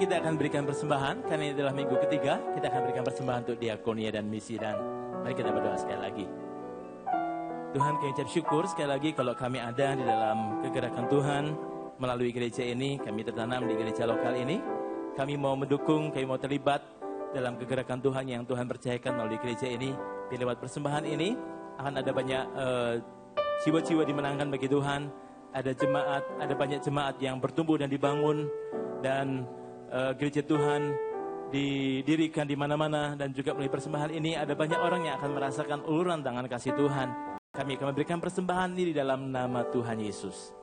kita akan berikan persembahan, karena ini adalah minggu ketiga, kita akan berikan persembahan untuk diakonia dan misi. Dan mari kita berdoa sekali lagi. Tuhan, kami ucap syukur sekali lagi kalau kami ada di dalam kegerakan Tuhan. Melalui gereja ini, kami tertanam di gereja lokal ini. Kami mau mendukung, kami mau terlibat dalam kegerakan Tuhan yang Tuhan percayakan melalui gereja ini. Di lewat persembahan ini, akan ada banyak jiwa-jiwa dimenangkan bagi Tuhan. Ada jemaat, ada banyak jemaat yang bertumbuh dan dibangun. Dan gereja Tuhan didirikan di mana-mana. Dan juga melalui persembahan ini, ada banyak orang yang akan merasakan uluran tangan kasih Tuhan. Kami akan memberikan persembahan ini di dalam nama Tuhan Yesus.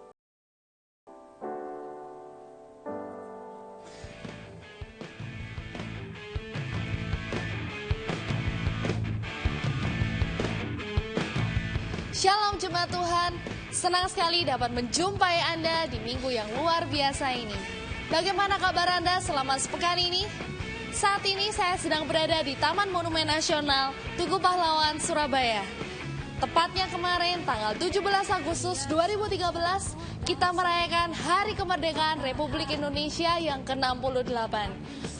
Shalom jemaat Tuhan, senang sekali dapat menjumpai Anda di minggu yang luar biasa ini. Bagaimana kabar Anda selama sepekan ini? Saat ini saya sedang berada di Taman Monumen Nasional Tugu Pahlawan, Surabaya. Tepatnya kemarin tanggal 17 Agustus 2013, kita merayakan Hari Kemerdekaan Republik Indonesia yang ke-68.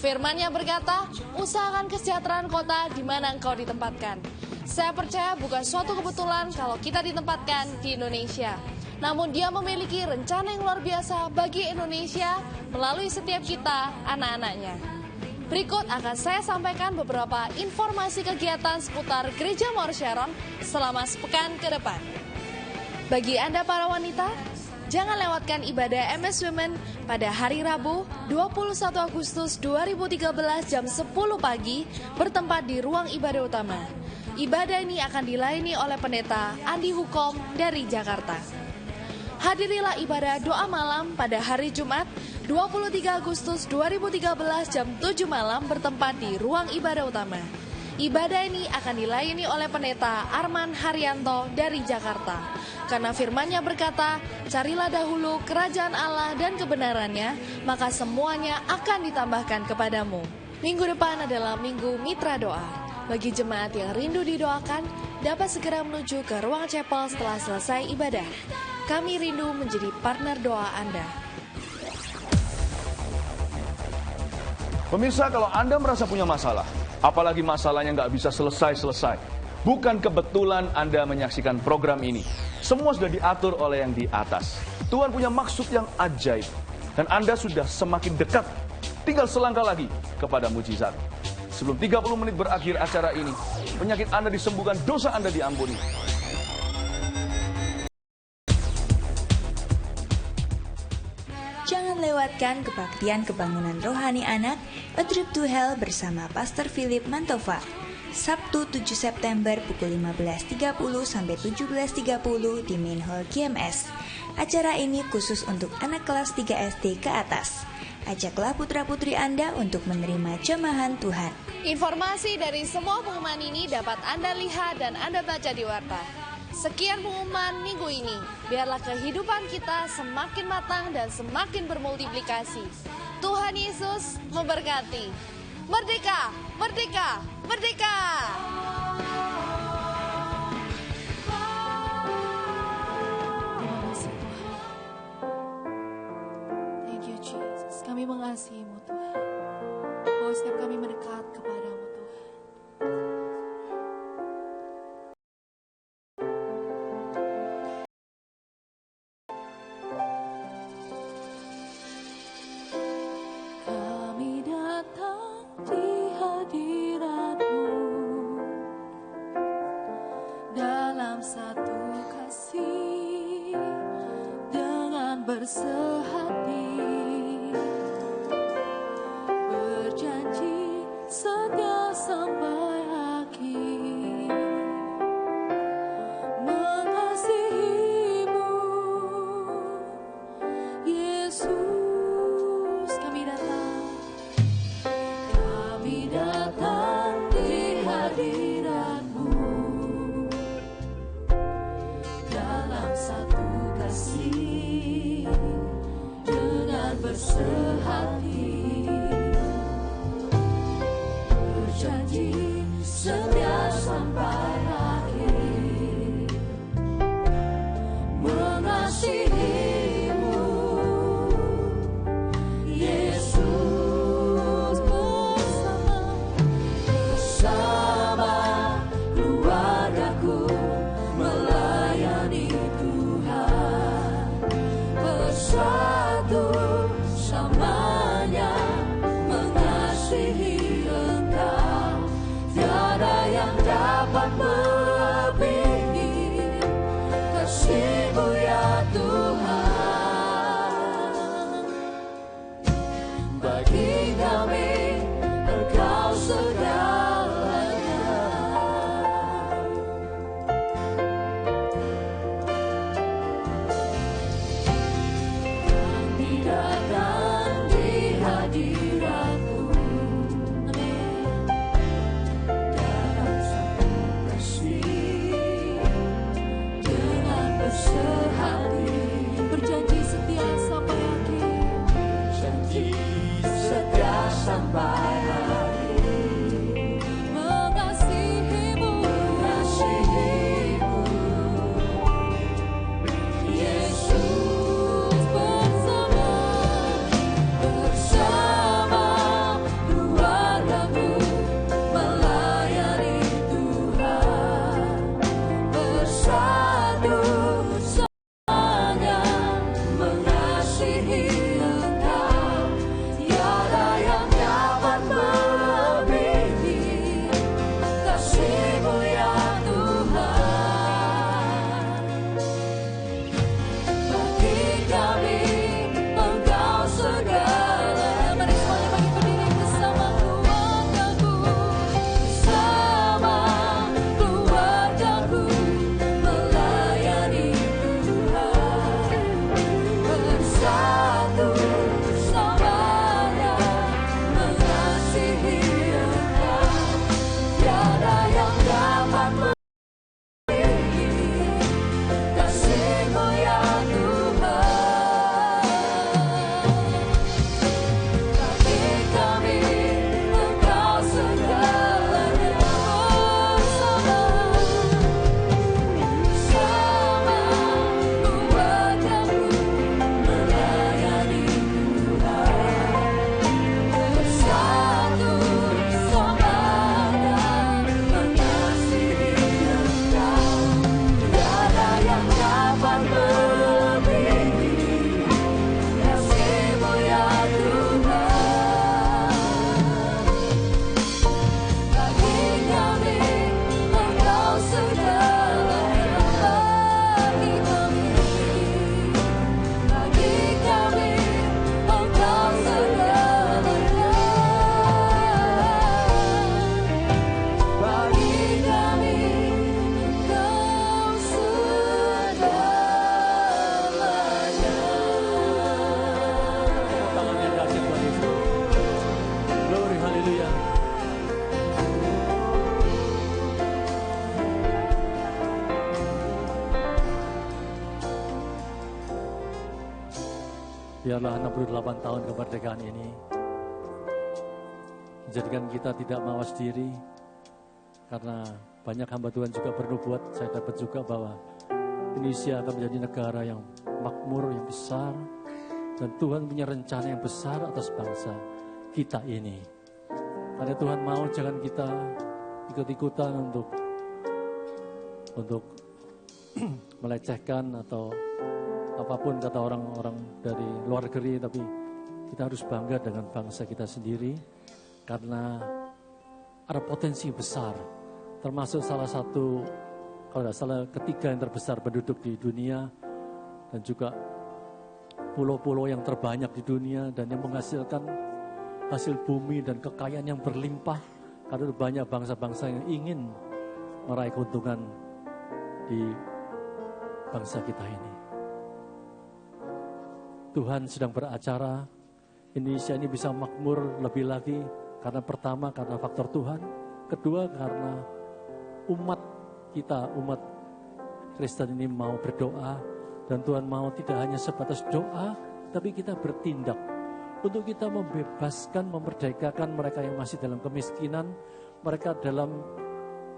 Firman-Nya berkata, usahakan kesejahteraan kota di mana engkau ditempatkan. Saya percaya bukan suatu kebetulan kalau kita ditempatkan di Indonesia. Namun Dia memiliki rencana yang luar biasa bagi Indonesia melalui setiap kita, anak-anaknya. Berikut akan saya sampaikan beberapa informasi kegiatan seputar Gereja Mawar Sharon selama sepekan ke depan. Bagi Anda para wanita, jangan lewatkan ibadah MS Women pada hari Rabu 21 Agustus 2013 jam 10 pagi bertempat di ruang ibadah utama. Ibadah ini akan dilayani oleh pendeta Andi Hukom dari Jakarta. Hadirilah ibadah doa malam pada hari Jumat 23 Agustus 2013 jam 7 malam bertempat di ruang ibadah utama. Ibadah ini akan dilayani oleh pendeta Arman Haryanto dari Jakarta. Karena firman-Nya berkata, carilah dahulu kerajaan Allah dan kebenarannya, maka semuanya akan ditambahkan kepadamu. Minggu depan adalah Minggu Mitra Doa. Bagi jemaat yang rindu didoakan, dapat segera menuju ke ruang chapel setelah selesai ibadah. Kami rindu menjadi partner doa Anda. Pemirsa, kalau Anda merasa punya masalah, apalagi masalahnya nggak bisa selesai-selesai, bukan kebetulan Anda menyaksikan program ini. Semua sudah diatur oleh yang di atas. Tuhan punya maksud yang ajaib. Dan Anda sudah semakin dekat, tinggal selangkah lagi kepada mujizat. Sebelum 30 menit berakhir acara ini, penyakit Anda disembuhkan, dosa Anda diampuni. Jangan lewatkan kebaktian kebangunan rohani anak, A Trip to Hell bersama Pastor Philip Mantova. Sabtu 7 September pukul 15.30 sampai 17.30 di Main Hall GMS. Acara ini khusus untuk anak kelas 3 SD ke atas. Ajaklah putra-putri Anda untuk menerima jamahan Tuhan. Informasi dari semua pengumuman ini dapat Anda lihat dan Anda baca di warta. Sekian pengumuman minggu ini. Biarlah kehidupan kita semakin matang dan semakin bermultiplikasi. Tuhan Yesus memberkati. Merdeka! Merdeka! Merdeka! Kami mengasihi-Mu Tuhan. Oh, setiap kami mendekat kepada-Mu Tuhan. Kami datang di hadirat-Mu dalam satu kasih dengan bersehati. Berjanji setia sampai akhir, mengasihi-Mu Yesus. Kami datang di hadirat-Mu dalam satu kasih dengan bersehati. Janji setia sampai akhir, mengasihi-Mu Yesus. yang dapat melebihi kasih-Mu ya Tuhan. Bagi kami Engkau segalanya. Kami datang di hadirat-Mu dalam satu kasih, dengan bersehati berjanji setia sampai akhir, janji setia sampai akhir, mengasihi-Mu, mengasihi-Mu, Yesus bersama keluarga-Mu melayani Tuhan, bersatu semuanya mengasihi Engkau. Tiada yang dapat melebihi kasih-Mu ya Tuhan. Bagi kami Engkau segalanya. Mari semuanya bagi berdiri bersama keluarga-Ku, bersama keluarga-Ku melayani Tuhan, bersatu semuanya mengasihi Engkau. Tiada yang dapat melebihi kasih-Mu ya Tuhan. Bagi kami Engkau segalanya. Bersama keluarga-Ku melayani Tuhan, bersatu semuanya mengasihi Engkau. Tiada yang dapat melebihi kasih-Mu ya Tuhan. Bagi kami Engkau segalanya. Bagi kami Engkau segalanya. Bagi kami Engkau segalanya. Tangan yang dahsyat Tuhan Yesus. Glory, haleluya. Biarlah 68 tahun kemerdekaan ini menjadikan kita tidak mawas diri, karena banyak hamba Tuhan juga bernubuat. Saya dapat juga bahwa Indonesia akan menjadi negara yang makmur, yang besar, dan Tuhan punya rencana yang besar atas bangsa kita ini. Karena Tuhan mau jangan kita ikut-ikutan untuk melecehkan atau apapun kata orang-orang dari luar negeri, tapi kita harus bangga dengan bangsa kita sendiri karena ada potensi besar, termasuk salah satu, kalau tidak salah, ketiga yang terbesar penduduk di dunia, dan juga pulau-pulau yang terbanyak di dunia dan yang menghasilkan hasil bumi dan kekayaan yang berlimpah, karena banyak bangsa-bangsa yang ingin meraih keuntungan di bangsa kita ini. Tuhan sedang beracara, Indonesia ini bisa makmur lebih lagi, karena pertama karena faktor Tuhan, kedua karena umat kita, umat Kristen ini mau berdoa, dan Tuhan mau tidak hanya sebatas doa, tapi kita bertindak untuk kita membebaskan, memerdekakan mereka yang masih dalam kemiskinan, mereka dalam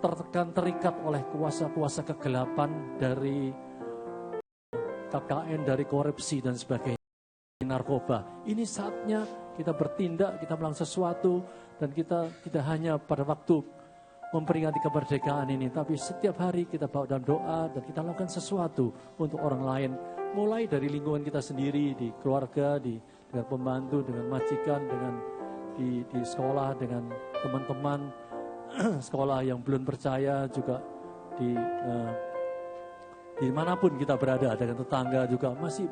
tertekan, terikat oleh kuasa-kuasa kegelapan dari KKN, dari korupsi dan sebagainya, narkoba. Ini saatnya kita bertindak, kita melakukan sesuatu, dan kita tidak hanya pada waktu memperingati kemerdekaan ini, tapi setiap hari kita bawa dalam doa dan kita lakukan sesuatu untuk orang lain, mulai dari lingkungan kita sendiri, di keluarga, dengan pembantu, dengan majikan, dengan di sekolah, dengan teman-teman, sekolah yang belum percaya juga dimanapun kita berada dengan tetangga juga masih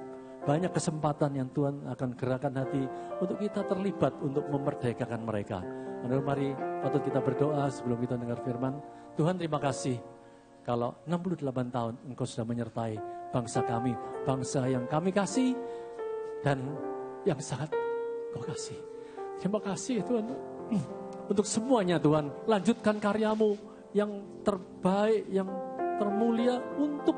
banyak kesempatan yang Tuhan akan gerakan hati untuk kita terlibat untuk memerdekakan mereka. Mari patut kita berdoa sebelum kita dengar firman. Tuhan terima kasih kalau 68 tahun Engkau sudah menyertai bangsa kami, bangsa yang kami kasih dan yang sangat Kau kasih. Terima kasih Tuhan untuk semuanya Tuhan. Lanjutkan karyamu yang terbaik, yang termulia untuk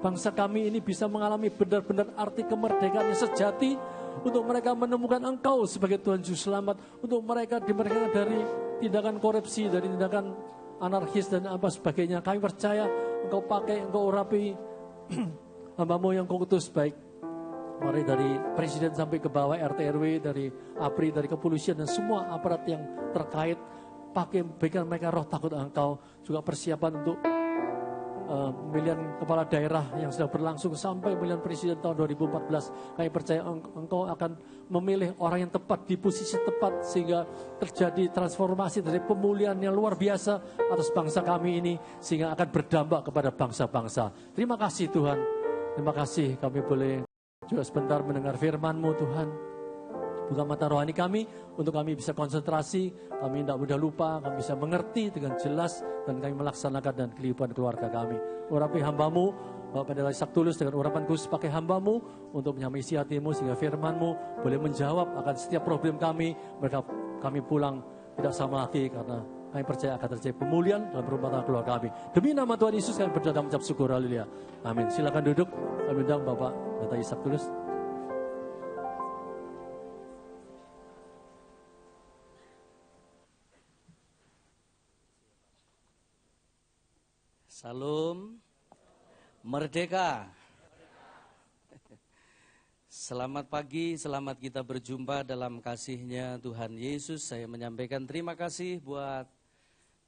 bangsa kami ini bisa mengalami benar-benar arti kemerdekaan yang sejati. Untuk mereka menemukan Engkau sebagai Tuhan Juru Selamat. Untuk mereka dimerdekakan dari tindakan korupsi, dari tindakan anarkis dan apa sebagainya. Kami percaya Engkau pakai, Engkau urapi hamba-Mu yang Kau utus baik. Mari dari presiden sampai ke bawah RT RW, dari APRI, dari kepolisian dan semua aparat yang terkait. Pakai, berikan mereka roh takut Engkau. Juga persiapan untuk pemilihan kepala daerah yang sudah berlangsung sampai pemilihan presiden tahun 2014. Kami percaya Engkau akan memilih orang yang tepat di posisi tepat sehingga terjadi transformasi dari pemulihan yang luar biasa atas bangsa kami ini sehingga akan berdampak kepada bangsa-bangsa. Terima kasih Tuhan. Terima kasih kami boleh juga sebentar mendengar firman-Mu Tuhan. Buka mata rohani kami, untuk kami bisa konsentrasi, kami tidak mudah lupa, kami bisa mengerti dengan jelas, dan kami melaksanakan dan kehidupan keluarga kami. Urapi hamba-Mu, Bapak Pendeta Ishak Tulus dengan urapan khusus pakai hamba-Mu, untuk menyamai isi hati-Mu, sehingga firman-Mu boleh menjawab akan setiap problem kami, mereka kami pulang tidak sama lagi, karena kami percaya akan terjadi pemulihan dalam rumah tangga keluarga kami. Demi nama Tuhan Yesus kami berdoa dan mengucap syukur, haleluya. Amin. Silakan duduk, kami undang Bapak Pendeta Ishak Tulus. Salam merdeka. Selamat pagi, selamat kita berjumpa dalam kasih-Nya Tuhan Yesus. Saya menyampaikan terima kasih buat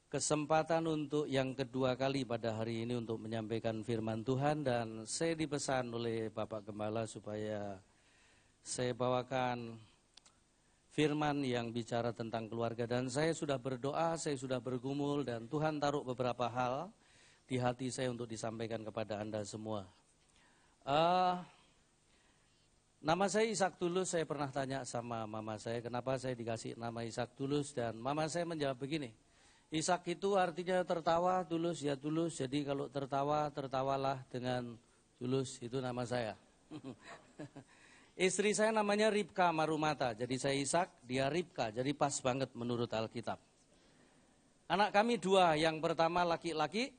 kesempatan untuk yang kedua kali pada hari ini untuk menyampaikan firman Tuhan. Dan saya dipesan oleh Bapak Gembala supaya saya bawakan firman yang bicara tentang keluarga. Dan saya sudah berdoa, saya sudah bergumul, dan Tuhan taruh beberapa hal di hati saya untuk disampaikan kepada Anda semua. Nama saya Ishak Tulus. Saya pernah tanya sama mama saya, kenapa saya dikasih nama Ishak Tulus, dan mama saya menjawab begini, Ishak itu artinya tertawa, tulus ya tulus, jadi kalau tertawa, tertawalah dengan tulus, itu nama saya. Istri saya namanya Ribka Marumata, jadi saya Ishak, dia Ribka, jadi pas banget menurut Alkitab. Anak kami dua, yang pertama laki-laki,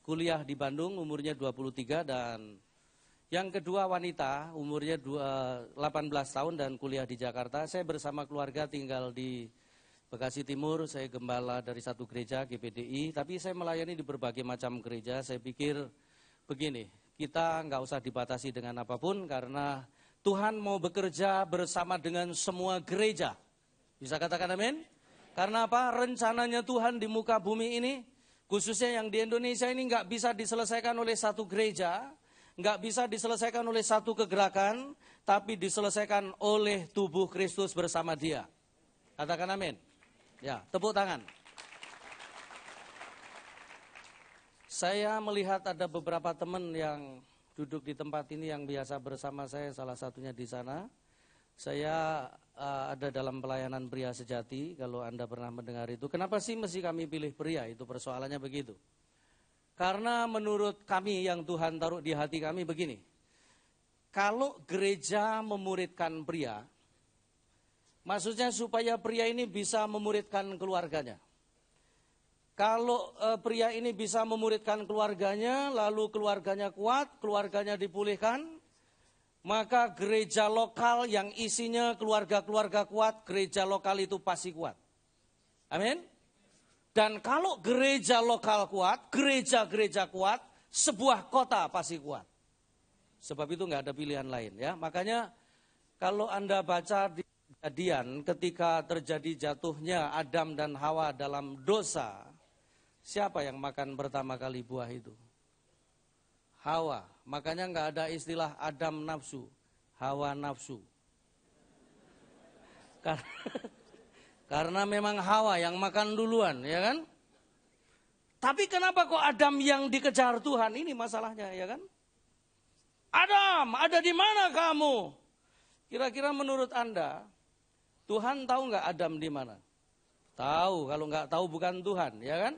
kuliah di Bandung, umurnya 23, dan yang kedua wanita, umurnya 18 tahun dan kuliah di Jakarta. Saya bersama keluarga tinggal di Bekasi Timur, saya gembala dari satu gereja GPDI, tapi saya melayani di berbagai macam gereja. Saya pikir begini, kita nggak usah dibatasi dengan apapun karena Tuhan mau bekerja bersama dengan semua gereja. Bisa katakan amin? Karena apa? Rencananya Tuhan di muka bumi ini, khususnya yang di Indonesia ini nggak bisa diselesaikan oleh satu gereja, nggak bisa diselesaikan oleh satu kegerakan, tapi diselesaikan oleh tubuh Kristus bersama Dia. Katakan amin. Ya, tepuk tangan. Saya melihat ada beberapa teman yang duduk di tempat ini yang biasa bersama saya, salah satunya di sana. Saya ada dalam pelayanan pria sejati, kalau Anda pernah mendengar itu. Kenapa sih mesti kami pilih pria? Itu persoalannya begitu. Karena menurut kami yang Tuhan taruh di hati kami begini. Kalau gereja memuridkan pria, maksudnya supaya pria ini bisa memuridkan keluarganya. Kalau pria ini bisa memuridkan keluarganya, lalu keluarganya kuat, keluarganya dipulihkan, maka gereja lokal yang isinya keluarga-keluarga kuat, gereja lokal itu pasti kuat. Amin. Dan kalau gereja lokal kuat, gereja-gereja kuat, sebuah kota pasti kuat. Sebab itu nggak ada pilihan lain ya. Makanya kalau Anda baca di Kejadian ketika terjadi jatuhnya Adam dan Hawa dalam dosa, siapa yang makan pertama kali buah itu? Hawa. Makanya nggak ada istilah Adam nafsu, Hawa nafsu. Karena memang Hawa yang makan duluan, ya kan? Tapi kenapa kok Adam yang dikejar Tuhan? Ini masalahnya, ya kan? Adam, ada di mana kamu? Kira-kira menurut Anda, Tuhan tahu nggak Adam di mana? Tahu, kalau nggak tahu bukan Tuhan, ya kan?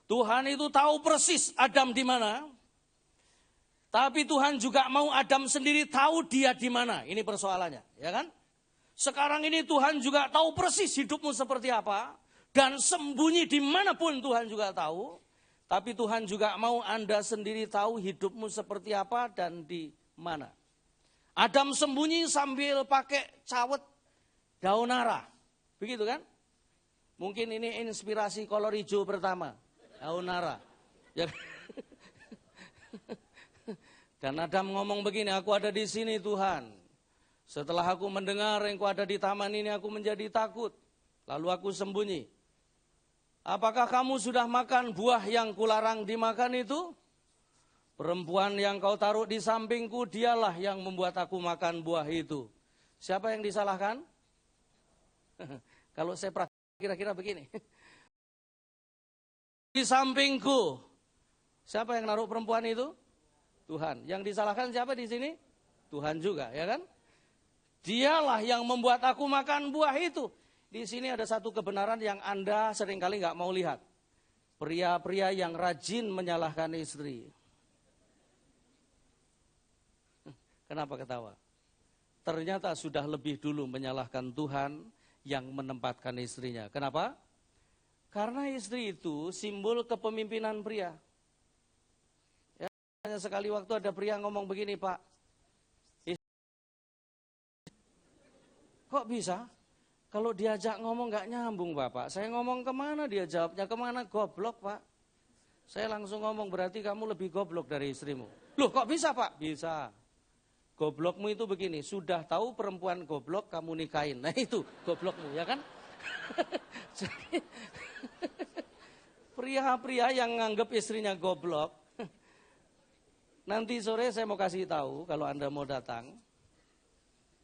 Tuhan itu tahu persis Adam di mana. Tapi Tuhan juga mau Adam sendiri tahu dia di mana. Ini persoalannya, ya kan? Sekarang ini Tuhan juga tahu persis hidupmu seperti apa. Dan sembunyi dimanapun Tuhan juga tahu. Tapi Tuhan juga mau Anda sendiri tahu hidupmu seperti apa dan di mana. Adam sembunyi sambil pakai cawet daun ara. Begitu kan? Mungkin ini inspirasi kolor hijau pertama. Daun ara. Ya. Dan Adam ngomong begini, aku ada di sini Tuhan. Setelah aku mendengar engkau ada di taman ini, aku menjadi takut. Lalu aku sembunyi. Apakah kamu sudah makan buah yang kularang dimakan itu? Perempuan yang kau taruh di sampingku, dialah yang membuat aku makan buah itu. Siapa yang disalahkan? Kalau saya praktik kira-kira begini. Di sampingku. Siapa yang naruh perempuan itu? Tuhan. Yang disalahkan siapa di sini? Tuhan juga, ya kan? Dialah yang membuat aku makan buah itu. Di sini ada satu kebenaran yang Anda seringkali nggak mau lihat. Pria-pria yang rajin menyalahkan istri. Kenapa ketawa? Ternyata sudah lebih dulu menyalahkan Tuhan yang menempatkan istrinya. Kenapa? Karena istri itu simbol kepemimpinan pria. Ya, hanya sekali waktu ada pria ngomong begini, Pak. Kok bisa? Kalau diajak ngomong nggak nyambung Bapak. Saya ngomong kemana dia jawabnya kemana, goblok Pak. Saya langsung ngomong berarti kamu lebih goblok dari istrimu. Loh kok bisa Pak? Bisa. Goblokmu itu begini, sudah tahu perempuan goblok kamu nikahin. Nah itu goblokmu ya kan? Jadi pria-pria yang nganggap istrinya goblok. Nanti sore saya mau kasih tahu kalau Anda mau datang.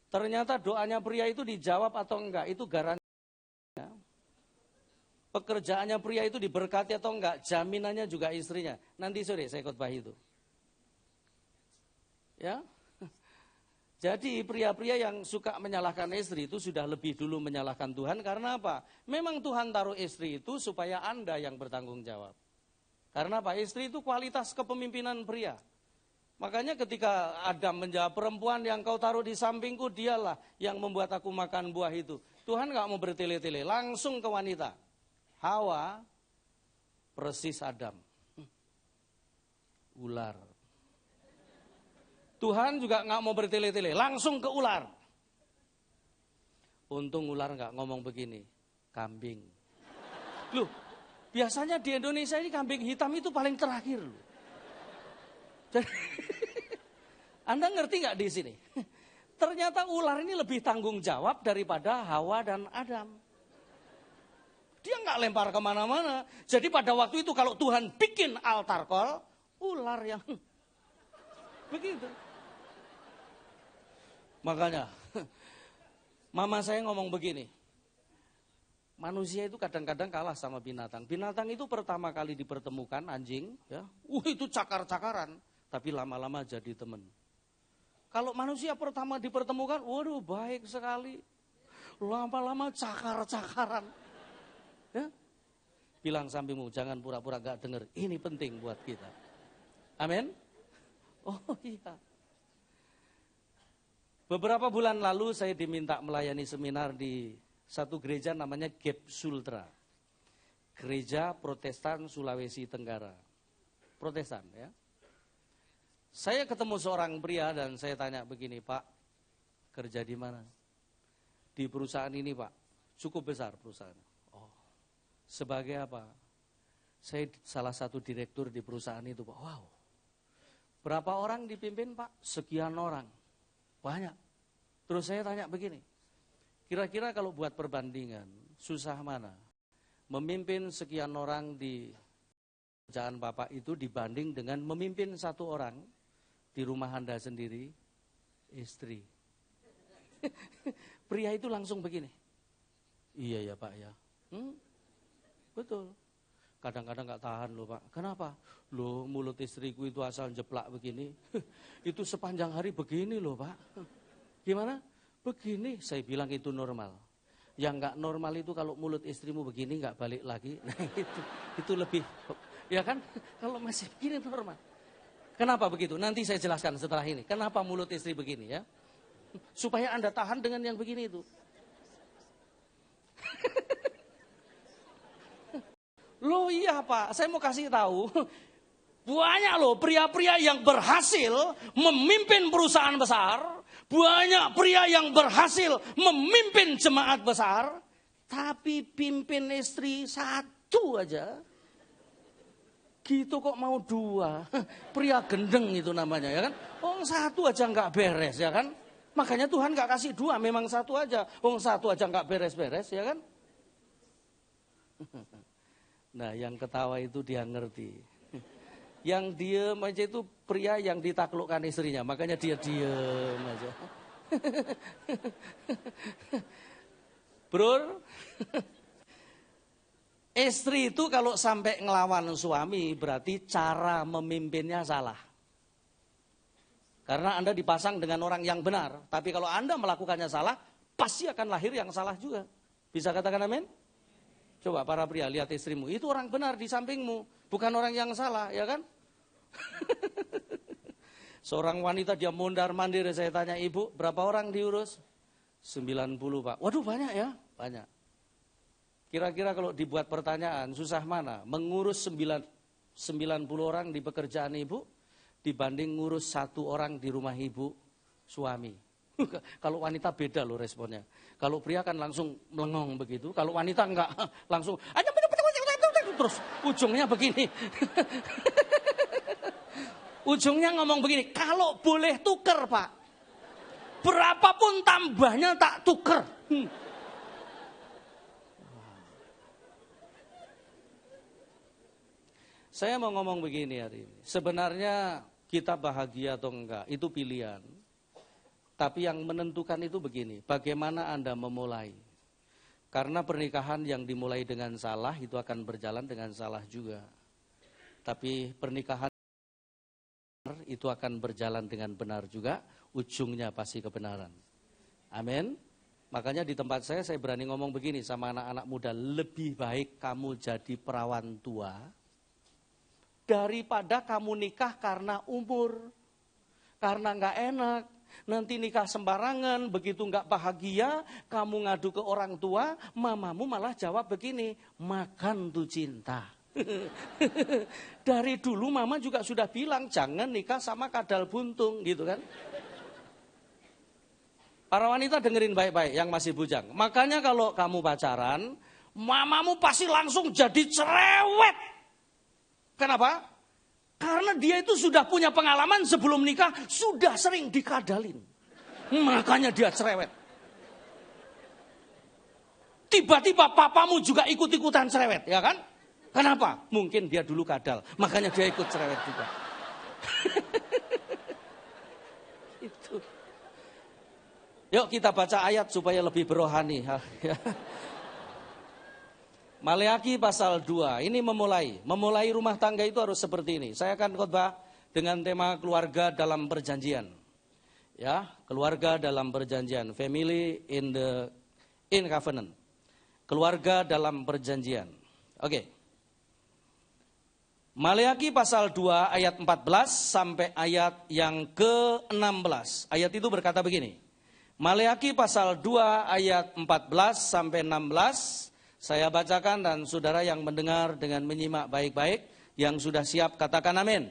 Ternyata doanya pria itu dijawab atau enggak, itu garansinya. Pekerjaannya pria itu diberkati atau enggak, jaminannya juga istrinya. Nanti sore saya khotbah itu. Ya. Jadi pria-pria yang suka menyalahkan istri itu sudah lebih dulu menyalahkan Tuhan. Karena apa? Memang Tuhan taruh istri itu supaya Anda yang bertanggung jawab. Karena apa? Istri itu kualitas kepemimpinan pria. Makanya ketika Adam menjawab, perempuan yang kau taruh di sampingku, dialah yang membuat aku makan buah itu. Tuhan gak mau bertele-tele, langsung ke wanita. Hawa, persis Adam. Ular. Tuhan juga gak mau bertele-tele, langsung ke ular. Untung ular gak ngomong begini, kambing. Loh, biasanya di Indonesia ini kambing hitam itu paling terakhir loh. Jadi, Anda ngerti nggak di sini? Ternyata ular ini lebih tanggung jawab daripada Hawa dan Adam. Dia nggak lempar kemana-mana. Jadi pada waktu itu kalau Tuhan bikin altar call, ular yang begitu. Makanya, mama saya ngomong begini. Manusia itu kadang-kadang kalah sama binatang. Binatang itu pertama kali dipertemukan anjing, ya, itu cakar-cakaran. Tapi lama-lama jadi teman. Kalau manusia pertama dipertemukan, waduh baik sekali. Lama-lama cakar-cakaran. Ya? Bilang sampingmu, jangan pura-pura gak dengar. Ini penting buat kita. Amin? Oh iya. Beberapa bulan lalu saya diminta melayani seminar di satu gereja namanya Gap Sultra. Gereja Protestan Sulawesi Tenggara. Protestan ya. Saya ketemu seorang pria dan saya tanya begini, Pak, kerja di mana? Di perusahaan ini, Pak. Cukup besar perusahaan. Oh, sebagai apa? Saya salah satu direktur di perusahaan itu, Pak. Wow. Berapa orang dipimpin, Pak? Sekian orang. Banyak. Terus saya tanya begini, kira-kira kalau buat perbandingan, susah mana? Memimpin sekian orang di kerjaan Bapak itu dibanding dengan memimpin satu orang di rumah Anda sendiri, istri. Pria itu langsung begini. Iya ya Pak ya. Betul. Kadang-kadang nggak tahan loh Pak. Kenapa? Loh mulut istriku itu asal jeplak begini. Itu sepanjang hari begini loh Pak. Gimana? Begini. Saya bilang itu normal. Yang nggak normal itu kalau mulut istrimu begini nggak balik lagi. Nah itu lebih. Ya kan? Kalau masih begini normal. Kenapa begitu? Nanti saya jelaskan setelah ini. Kenapa mulut istri begini ya? Supaya Anda tahan dengan yang begini itu. Loh iya Pak, saya mau kasih tahu. Banyak loh pria-pria yang berhasil memimpin perusahaan besar. Banyak pria yang berhasil memimpin jemaat besar. Tapi pimpin istri satu aja. Gitu kok mau dua. Pria gendeng itu namanya ya kan. Oh satu aja nggak beres ya kan. Makanya Tuhan nggak kasih dua, memang satu aja. Oh satu aja nggak beres-beres ya kan. Nah yang ketawa itu dia ngerti. Yang diem aja itu pria yang ditaklukkan istrinya. Makanya dia diem aja. Bro, istri itu kalau sampai ngelawan suami berarti cara memimpinnya salah. Karena Anda dipasang dengan orang yang benar. Tapi kalau Anda melakukannya salah, pasti akan lahir yang salah juga. Bisa katakan amin? Coba para pria lihat istrimu, itu orang benar di sampingmu, bukan orang yang salah, ya kan? Seorang wanita dia mondar-mandir, saya tanya ibu, berapa orang diurus? 90 Pak. Waduh banyak ya? Banyak. Kira-kira kalau dibuat pertanyaan, susah mana? Mengurus 90 orang di pekerjaan ibu, dibanding ngurus 1 orang di rumah ibu, suami. Kalau wanita beda loh responnya. Kalau pria kan langsung melengong begitu. Kalau wanita enggak, langsung terus ujungnya begini. Ujungnya ngomong begini, kalau boleh tuker Pak, berapapun tambahnya tak tuker. Saya mau ngomong begini hari ini. Sebenarnya kita bahagia atau enggak, itu pilihan. Tapi yang menentukan itu begini, bagaimana Anda memulai. Karena pernikahan yang dimulai dengan salah itu akan berjalan dengan salah juga. Tapi pernikahan itu akan berjalan dengan benar juga, ujungnya pasti kebenaran. Amin. Makanya di tempat saya berani ngomong begini sama anak-anak muda, lebih baik kamu jadi perawan tua daripada kamu nikah karena umur, karena nggak enak. Nanti nikah sembarangan, begitu nggak bahagia, kamu ngadu ke orang tua, mamamu malah jawab begini, makan tuh cinta. Dari dulu mama juga sudah bilang, jangan nikah sama kadal buntung, gitu kan. Para wanita dengerin baik-baik yang masih bujang. Makanya kalau kamu pacaran, mamamu pasti langsung jadi cerewet. Kenapa? Karena dia itu sudah punya pengalaman sebelum nikah, sudah sering dikadalin. Makanya dia cerewet. Tiba-tiba papamu juga ikut-ikutan cerewet, ya kan? Kenapa? Mungkin dia dulu kadal, makanya dia ikut cerewet juga. Itu. Yuk kita baca ayat supaya lebih berohani. Maleakhi pasal 2, ini memulai rumah tangga itu harus seperti ini. Saya akan khotbah dengan tema keluarga dalam perjanjian. Ya, keluarga dalam perjanjian, family in covenant. Keluarga dalam perjanjian. Oke. Maleakhi pasal 2 ayat 14 sampai ayat yang ke-16. Ayat itu berkata begini. Maleakhi pasal 2 ayat 14 sampai 16. Saya bacakan dan saudara yang mendengar dengan menyimak baik-baik, yang sudah siap katakan amin.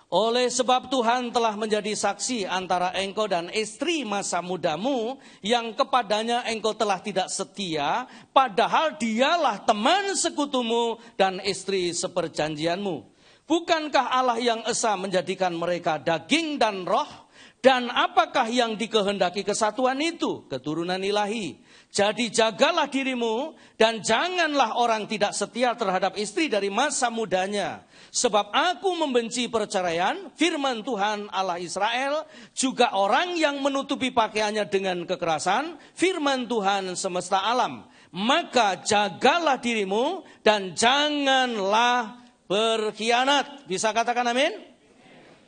Oleh sebab Tuhan telah menjadi saksi antara engkau dan istri masa mudamu, yang kepadanya engkau telah tidak setia, padahal dialah teman sekutumu dan istri seperjanjianmu. Bukankah Allah yang esa menjadikan mereka daging dan roh? Dan apakah yang dikehendaki kesatuan itu? Keturunan ilahi. Jadi jagalah dirimu dan janganlah orang tidak setia terhadap istri dari masa mudanya. Sebab aku membenci perceraian, firman Tuhan Allah Israel, juga orang yang menutupi pakaiannya dengan kekerasan, firman Tuhan semesta alam. Maka jagalah dirimu dan janganlah berkhianat. Bisa katakan amin?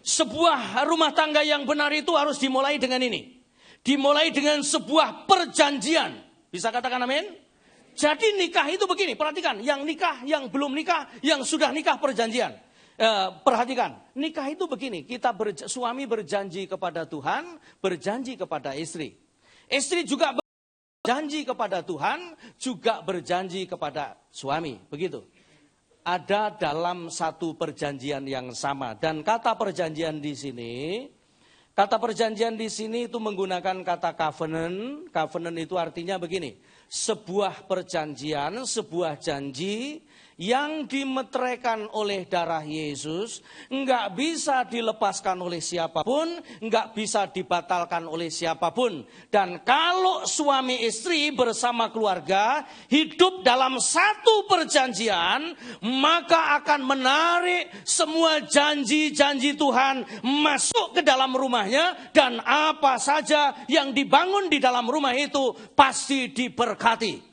Sebuah rumah tangga yang benar itu harus dimulai dengan ini. Dimulai dengan sebuah perjanjian. Bisa katakan amin? Jadi nikah itu begini, perhatikan. Yang nikah, yang belum nikah, yang sudah nikah perjanjian. Perhatikan, nikah itu begini. Suami berjanji kepada Tuhan, berjanji kepada istri. Istri juga berjanji kepada Tuhan, juga berjanji kepada suami. Begitu. Ada dalam satu perjanjian yang sama. Dan kata perjanjian di sini itu menggunakan kata covenant. Covenant itu artinya begini, sebuah perjanjian, sebuah janji yang dimeteraikan oleh darah Yesus, enggak bisa dilepaskan oleh siapapun, enggak bisa dibatalkan oleh siapapun. Dan kalau suami istri bersama keluarga hidup dalam satu perjanjian, maka akan menarik semua janji-janji Tuhan masuk ke dalam rumahnya, dan apa saja yang dibangun di dalam rumah itu pasti diberkati.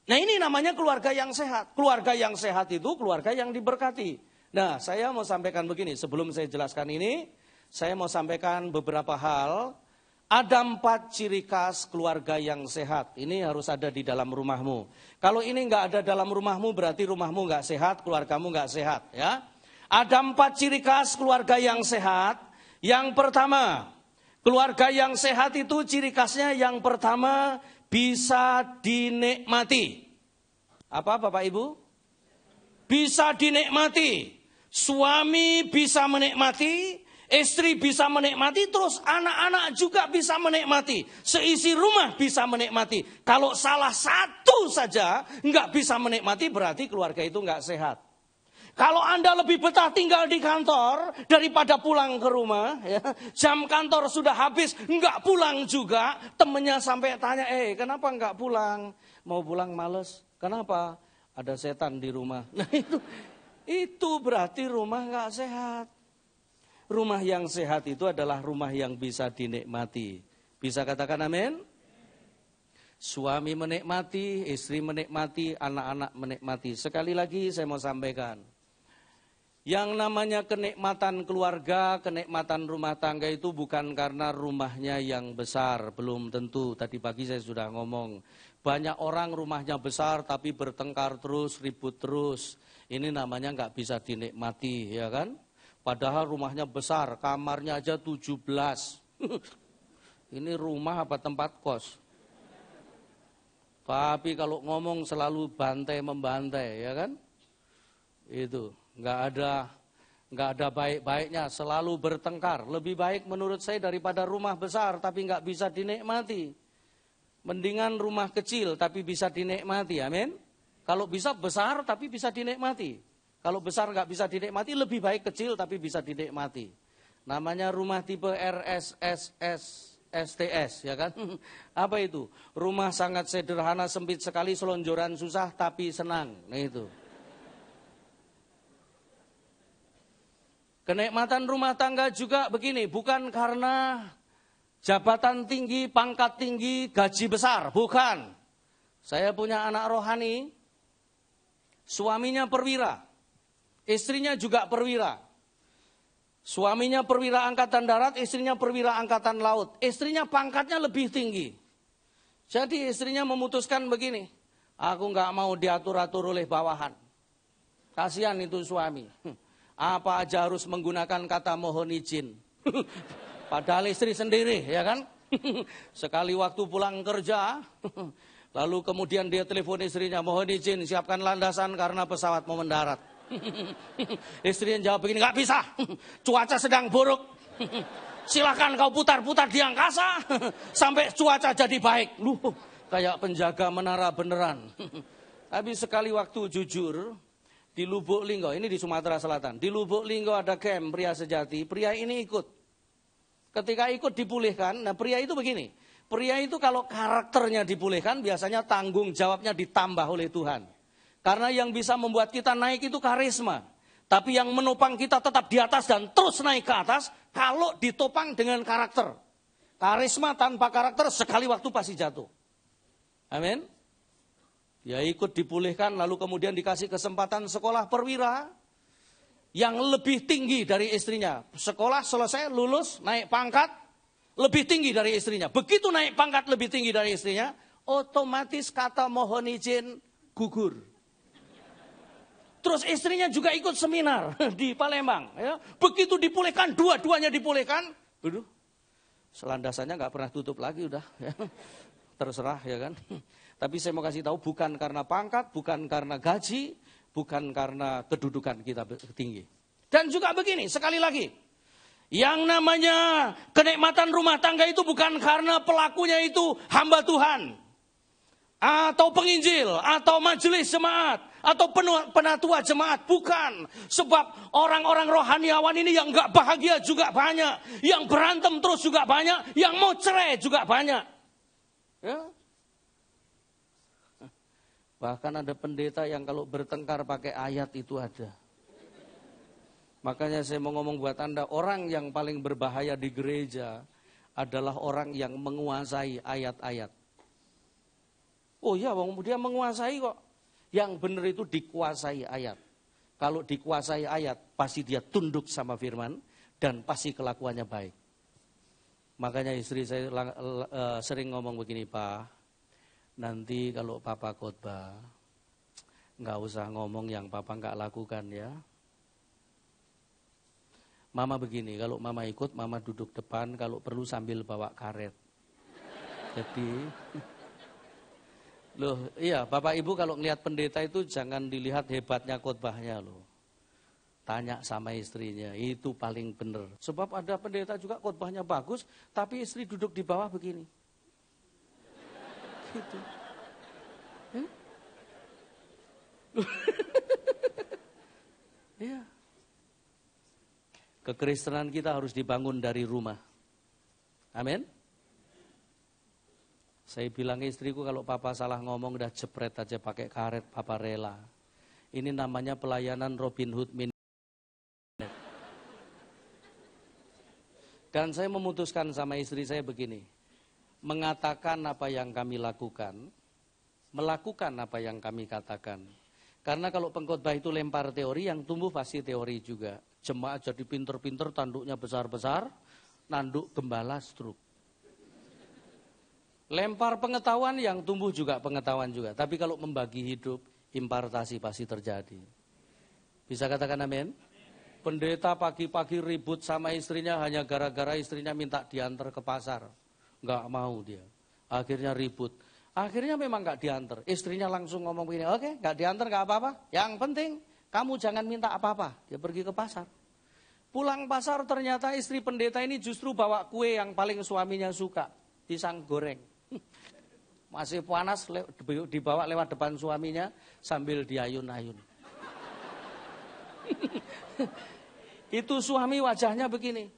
Nah, ini namanya keluarga yang sehat. Keluarga yang sehat itu keluarga yang diberkati. Nah, saya mau sampaikan begini. Sebelum saya jelaskan ini, saya mau sampaikan beberapa hal. Ada 4 ciri khas keluarga yang sehat. Ini harus ada di dalam rumahmu. Kalau ini nggak ada dalam rumahmu, berarti rumahmu nggak sehat, keluargamu nggak sehat. Ya. Ada 4 ciri khas keluarga yang sehat. Yang pertama, keluarga yang sehat itu ciri khasnya yang pertama, bisa dinikmati. Apa Bapak Ibu? Bisa dinikmati. Suami bisa menikmati, istri bisa menikmati, terus anak-anak juga bisa menikmati. Seisi rumah bisa menikmati. Kalau salah satu saja nggak bisa menikmati, berarti keluarga itu nggak sehat. Kalau Anda lebih betah tinggal di kantor daripada pulang ke rumah, ya, jam kantor sudah habis, enggak pulang juga, temennya sampai tanya, kenapa enggak pulang? Mau pulang males, kenapa? Ada setan di rumah. Nah itu berarti rumah enggak sehat. Rumah yang sehat itu adalah rumah yang bisa dinikmati. Bisa katakan amin? Suami menikmati, istri menikmati, anak-anak menikmati. Sekali lagi saya mau sampaikan. Yang namanya kenikmatan keluarga, kenikmatan rumah tangga itu bukan karena rumahnya yang besar. Belum tentu, tadi pagi saya sudah ngomong. Banyak orang rumahnya besar tapi bertengkar terus, ribut terus. Ini namanya nggak bisa dinikmati, ya kan? Padahal rumahnya besar, kamarnya aja 17. Ini rumah apa tempat kos? Tapi kalau ngomong selalu bantai-membantai, ya kan? Itu. Nggak ada baik-baiknya, selalu bertengkar. Lebih baik menurut saya daripada rumah besar tapi nggak bisa dinikmati. Mendingan rumah kecil tapi bisa dinikmati, amin. Kalau bisa besar tapi bisa dinikmati. Kalau besar nggak bisa dinikmati, lebih baik kecil tapi bisa dinikmati. Namanya rumah tipe RSSS. STS, ya kan? Apa itu? Rumah sangat sederhana, sempit sekali, selonjoran susah tapi senang. Nah itu. Kenikmatan rumah tangga juga begini, bukan karena jabatan tinggi, pangkat tinggi, gaji besar, bukan. Saya punya anak rohani, suaminya perwira, istrinya juga perwira. Suaminya perwira angkatan darat, istrinya perwira angkatan laut. Istrinya pangkatnya lebih tinggi. Jadi istrinya memutuskan begini, aku nggak mau diatur-atur oleh bawahan. Kasihan itu suami. Apa aja harus menggunakan kata mohon izin. Padahal istri sendiri, ya kan? Sekali waktu pulang kerja, lalu kemudian dia telepon istrinya, mohon izin siapkan landasan karena pesawat mau mendarat. Istrinya jawab begini, nggak bisa, cuaca sedang buruk. Silakan kau putar-putar di angkasa sampai cuaca jadi baik. Loh, kayak penjaga menara beneran. Tapi sekali waktu jujur, di Lubuk Linggo, ini di Sumatera Selatan. Di Lubuk Linggo ada camp pria sejati. Pria ini ikut. Ketika ikut dipulihkan, nah pria itu begini. Pria itu kalau karakternya dipulihkan, biasanya tanggung jawabnya ditambah oleh Tuhan. Karena yang bisa membuat kita naik itu karisma. Tapi yang menopang kita tetap di atas dan terus naik ke atas, kalau ditopang dengan karakter. Karisma tanpa karakter sekali waktu pasti jatuh. Amin. Ya ikut dipulihkan, lalu kemudian dikasih kesempatan sekolah perwira yang lebih tinggi dari istrinya. Sekolah selesai, lulus, naik pangkat, lebih tinggi dari istrinya. Begitu naik pangkat lebih tinggi dari istrinya, otomatis kata mohon izin gugur. Terus istrinya juga ikut seminar di Palembang. Ya. Begitu dipulihkan, dua-duanya dipulihkan. Aduh, selandasannya nggak pernah tutup lagi udah. Ya. Terserah ya kan. Tapi saya mau kasih tahu bukan karena pangkat, bukan karena gaji, bukan karena kedudukan kita tinggi. Dan juga begini, sekali lagi. Yang namanya kenikmatan rumah tangga itu bukan karena pelakunya itu hamba Tuhan. Atau penginjil, atau majelis jemaat, atau penatua jemaat. Bukan. Sebab orang-orang rohaniawan ini yang gak bahagia juga banyak. Yang berantem terus juga banyak. Yang mau cerai juga banyak. Ya. Bahkan ada pendeta yang kalau bertengkar pakai ayat itu ada. Makanya saya mau ngomong buat Anda, orang yang paling berbahaya di gereja adalah orang yang menguasai ayat-ayat. Oh iya, dia menguasai kok. Yang benar itu dikuasai ayat. Kalau dikuasai ayat, pasti dia tunduk sama firman dan pasti kelakuannya baik. Makanya istri saya sering ngomong begini, Pak, nanti kalau Papa khotbah, nggak usah ngomong yang Papa nggak lakukan ya. Mama begini, kalau Mama ikut, Mama duduk depan, kalau perlu sambil bawa karet. Jadi, loh iya Bapak Ibu kalau ngelihat pendeta itu jangan dilihat hebatnya khotbahnya loh. Tanya sama istrinya, itu paling benar. Sebab ada pendeta juga khotbahnya bagus, tapi istri duduk di bawah begini. Gitu. Iya. Kekristenan kita harus dibangun dari rumah. Amin. Saya bilang ke istriku kalau Papa salah ngomong udah jepret aja pakai karet, Papa rela. Ini namanya pelayanan Robin Hood Minute. Dan saya memutuskan sama istri saya begini. Mengatakan apa yang kami lakukan, melakukan apa yang kami katakan. Karena kalau pengkhotbah itu lempar teori, yang tumbuh pasti teori juga. Jemaat jadi pinter-pinter, tanduknya besar-besar, nanduk gembala stroke. Lempar pengetahuan, yang tumbuh juga pengetahuan juga. Tapi kalau membagi hidup, impartasi pasti terjadi. Bisa katakan amin? Pendeta pagi-pagi ribut sama istrinya hanya gara-gara istrinya minta diantar ke pasar. Nggak mau dia. Akhirnya ribut. Akhirnya memang nggak diantar. Istrinya langsung ngomong begini, oke, nggak diantar nggak apa-apa. Yang penting kamu jangan minta apa-apa. Dia pergi ke pasar. Pulang pasar ternyata istri pendeta ini justru bawa kue yang paling suaminya suka. Pisang goreng. Masih panas, dibawa lewat depan suaminya sambil diayun-ayun. Itu suami wajahnya begini.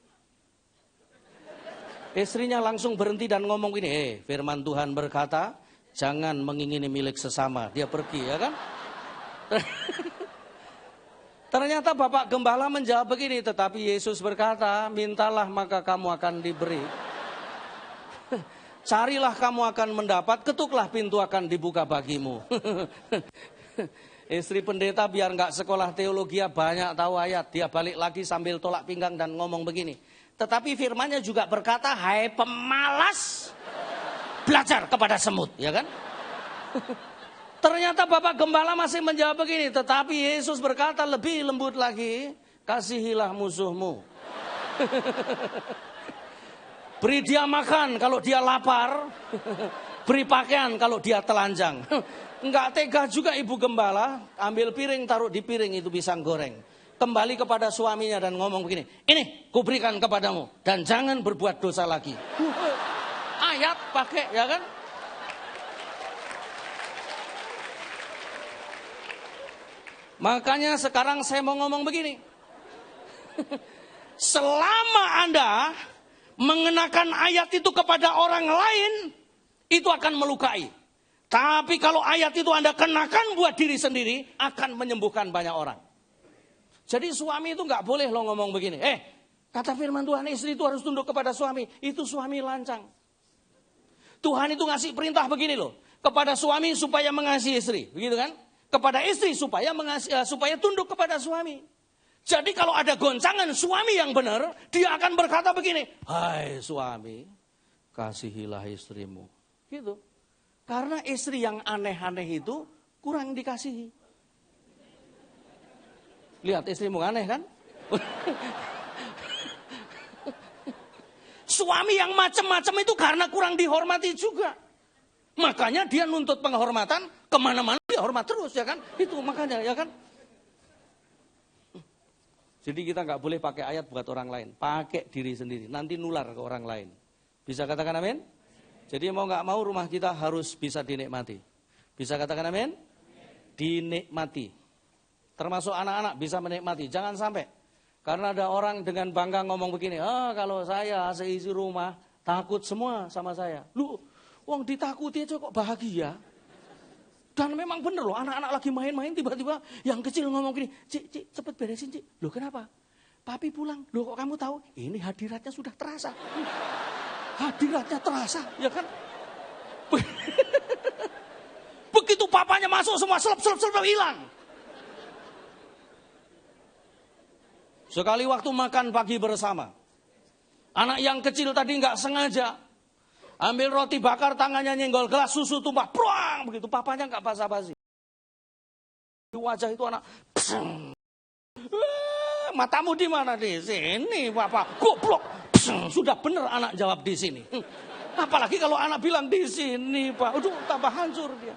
Istrinya langsung berhenti dan ngomong gini, firman Tuhan berkata, jangan mengingini milik sesama. Dia pergi, ya kan? Ternyata Bapak Gembala menjawab begini, tetapi Yesus berkata, mintalah maka kamu akan diberi. Carilah kamu akan mendapat, ketuklah pintu akan dibuka bagimu. Istri pendeta biar nggak sekolah teologi banyak tahu ayat. Dia balik lagi sambil tolak pinggang dan ngomong begini. Tetapi firmannya juga berkata, hai pemalas, belajar kepada semut, ya kan? Ternyata Bapak Gembala masih menjawab begini, tetapi Yesus berkata lebih lembut lagi, kasihilah musuhmu. Beri dia makan kalau dia lapar, beri pakaian kalau dia telanjang. Enggak tega juga Ibu Gembala, ambil piring taruh di piring itu pisang goreng. Kembali kepada suaminya dan ngomong begini, ini kuberikan kepadamu dan jangan berbuat dosa lagi. Ayat pakai, ya kan? Makanya sekarang saya mau ngomong begini. Selama Anda mengenakan ayat itu kepada orang lain, itu akan melukai. Tapi kalau ayat itu Anda kenakan buat diri sendiri, akan menyembuhkan banyak orang. Jadi suami itu nggak boleh lo ngomong begini. Kata firman Tuhan, istri itu harus tunduk kepada suami. Itu suami lancang. Tuhan itu ngasih perintah begini loh. Kepada suami supaya mengasihi istri. Begitu kan? Kepada istri supaya tunduk kepada suami. Jadi kalau ada goncangan suami yang benar, dia akan berkata begini, hai suami, kasihilah istrimu. Gitu. Karena istri yang aneh-aneh itu kurang dikasihi. Lihat istrimu aneh kan? Suami yang macam-macam itu karena kurang dihormati juga. Makanya dia nuntut penghormatan, kemana-mana dia hormat terus ya kan? Itu makanya ya kan? Jadi kita nggak boleh pakai ayat buat orang lain. Pakai diri sendiri, nanti nular ke orang lain. Bisa katakan amin? Jadi mau nggak mau rumah kita harus bisa dinikmati. Bisa katakan amin? Dinikmati. Termasuk anak-anak bisa menikmati. Jangan sampai. Karena ada orang dengan bangga ngomong begini, kalau saya seisi rumah takut semua sama saya. Lu, wong ditakuti aja kok bahagia. Dan memang bener loh, anak-anak lagi main-main tiba-tiba yang kecil ngomong gini, Cik, cepet beresin Cik. Loh kenapa? Papi pulang. Loh kok kamu tahu? Ini hadiratnya sudah terasa. Hadiratnya terasa, ya kan? Begitu papanya masuk semua selep hilang. Sekali waktu makan pagi bersama, anak yang kecil tadi nggak sengaja ambil roti bakar, tangannya nyenggol gelas susu tumpah, pruang begitu. Papanya nggak basa-basi. Di wajah itu anak, matamu di mana? Di sini, Bapak. Goblok. Sudah benar anak jawab di sini. Apalagi kalau anak bilang di sini, Pak. Aduh, tambah hancur dia.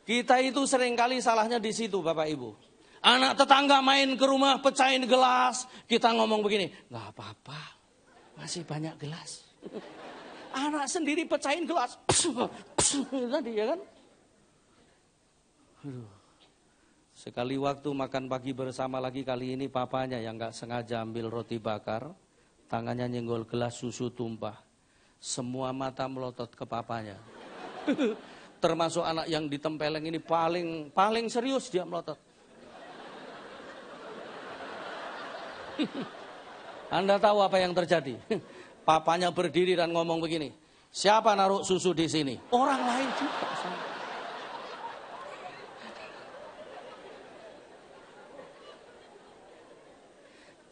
Kita itu seringkali salahnya di situ, Bapak Ibu. Anak tetangga main ke rumah, pecahin gelas. Kita ngomong begini, nggak apa-apa, masih banyak gelas. Anak sendiri pecahin gelas. Tadi ya kan? Sekali waktu makan pagi bersama lagi, kali ini papanya yang nggak sengaja ambil roti bakar. Tangannya nyenggol gelas, susu tumpah. Semua mata melotot ke papanya. Termasuk anak yang ditempeleng ini paling serius dia melotot. Anda tahu apa yang terjadi? Papanya berdiri dan ngomong begini, siapa naruh susu di sini? Orang lain juga.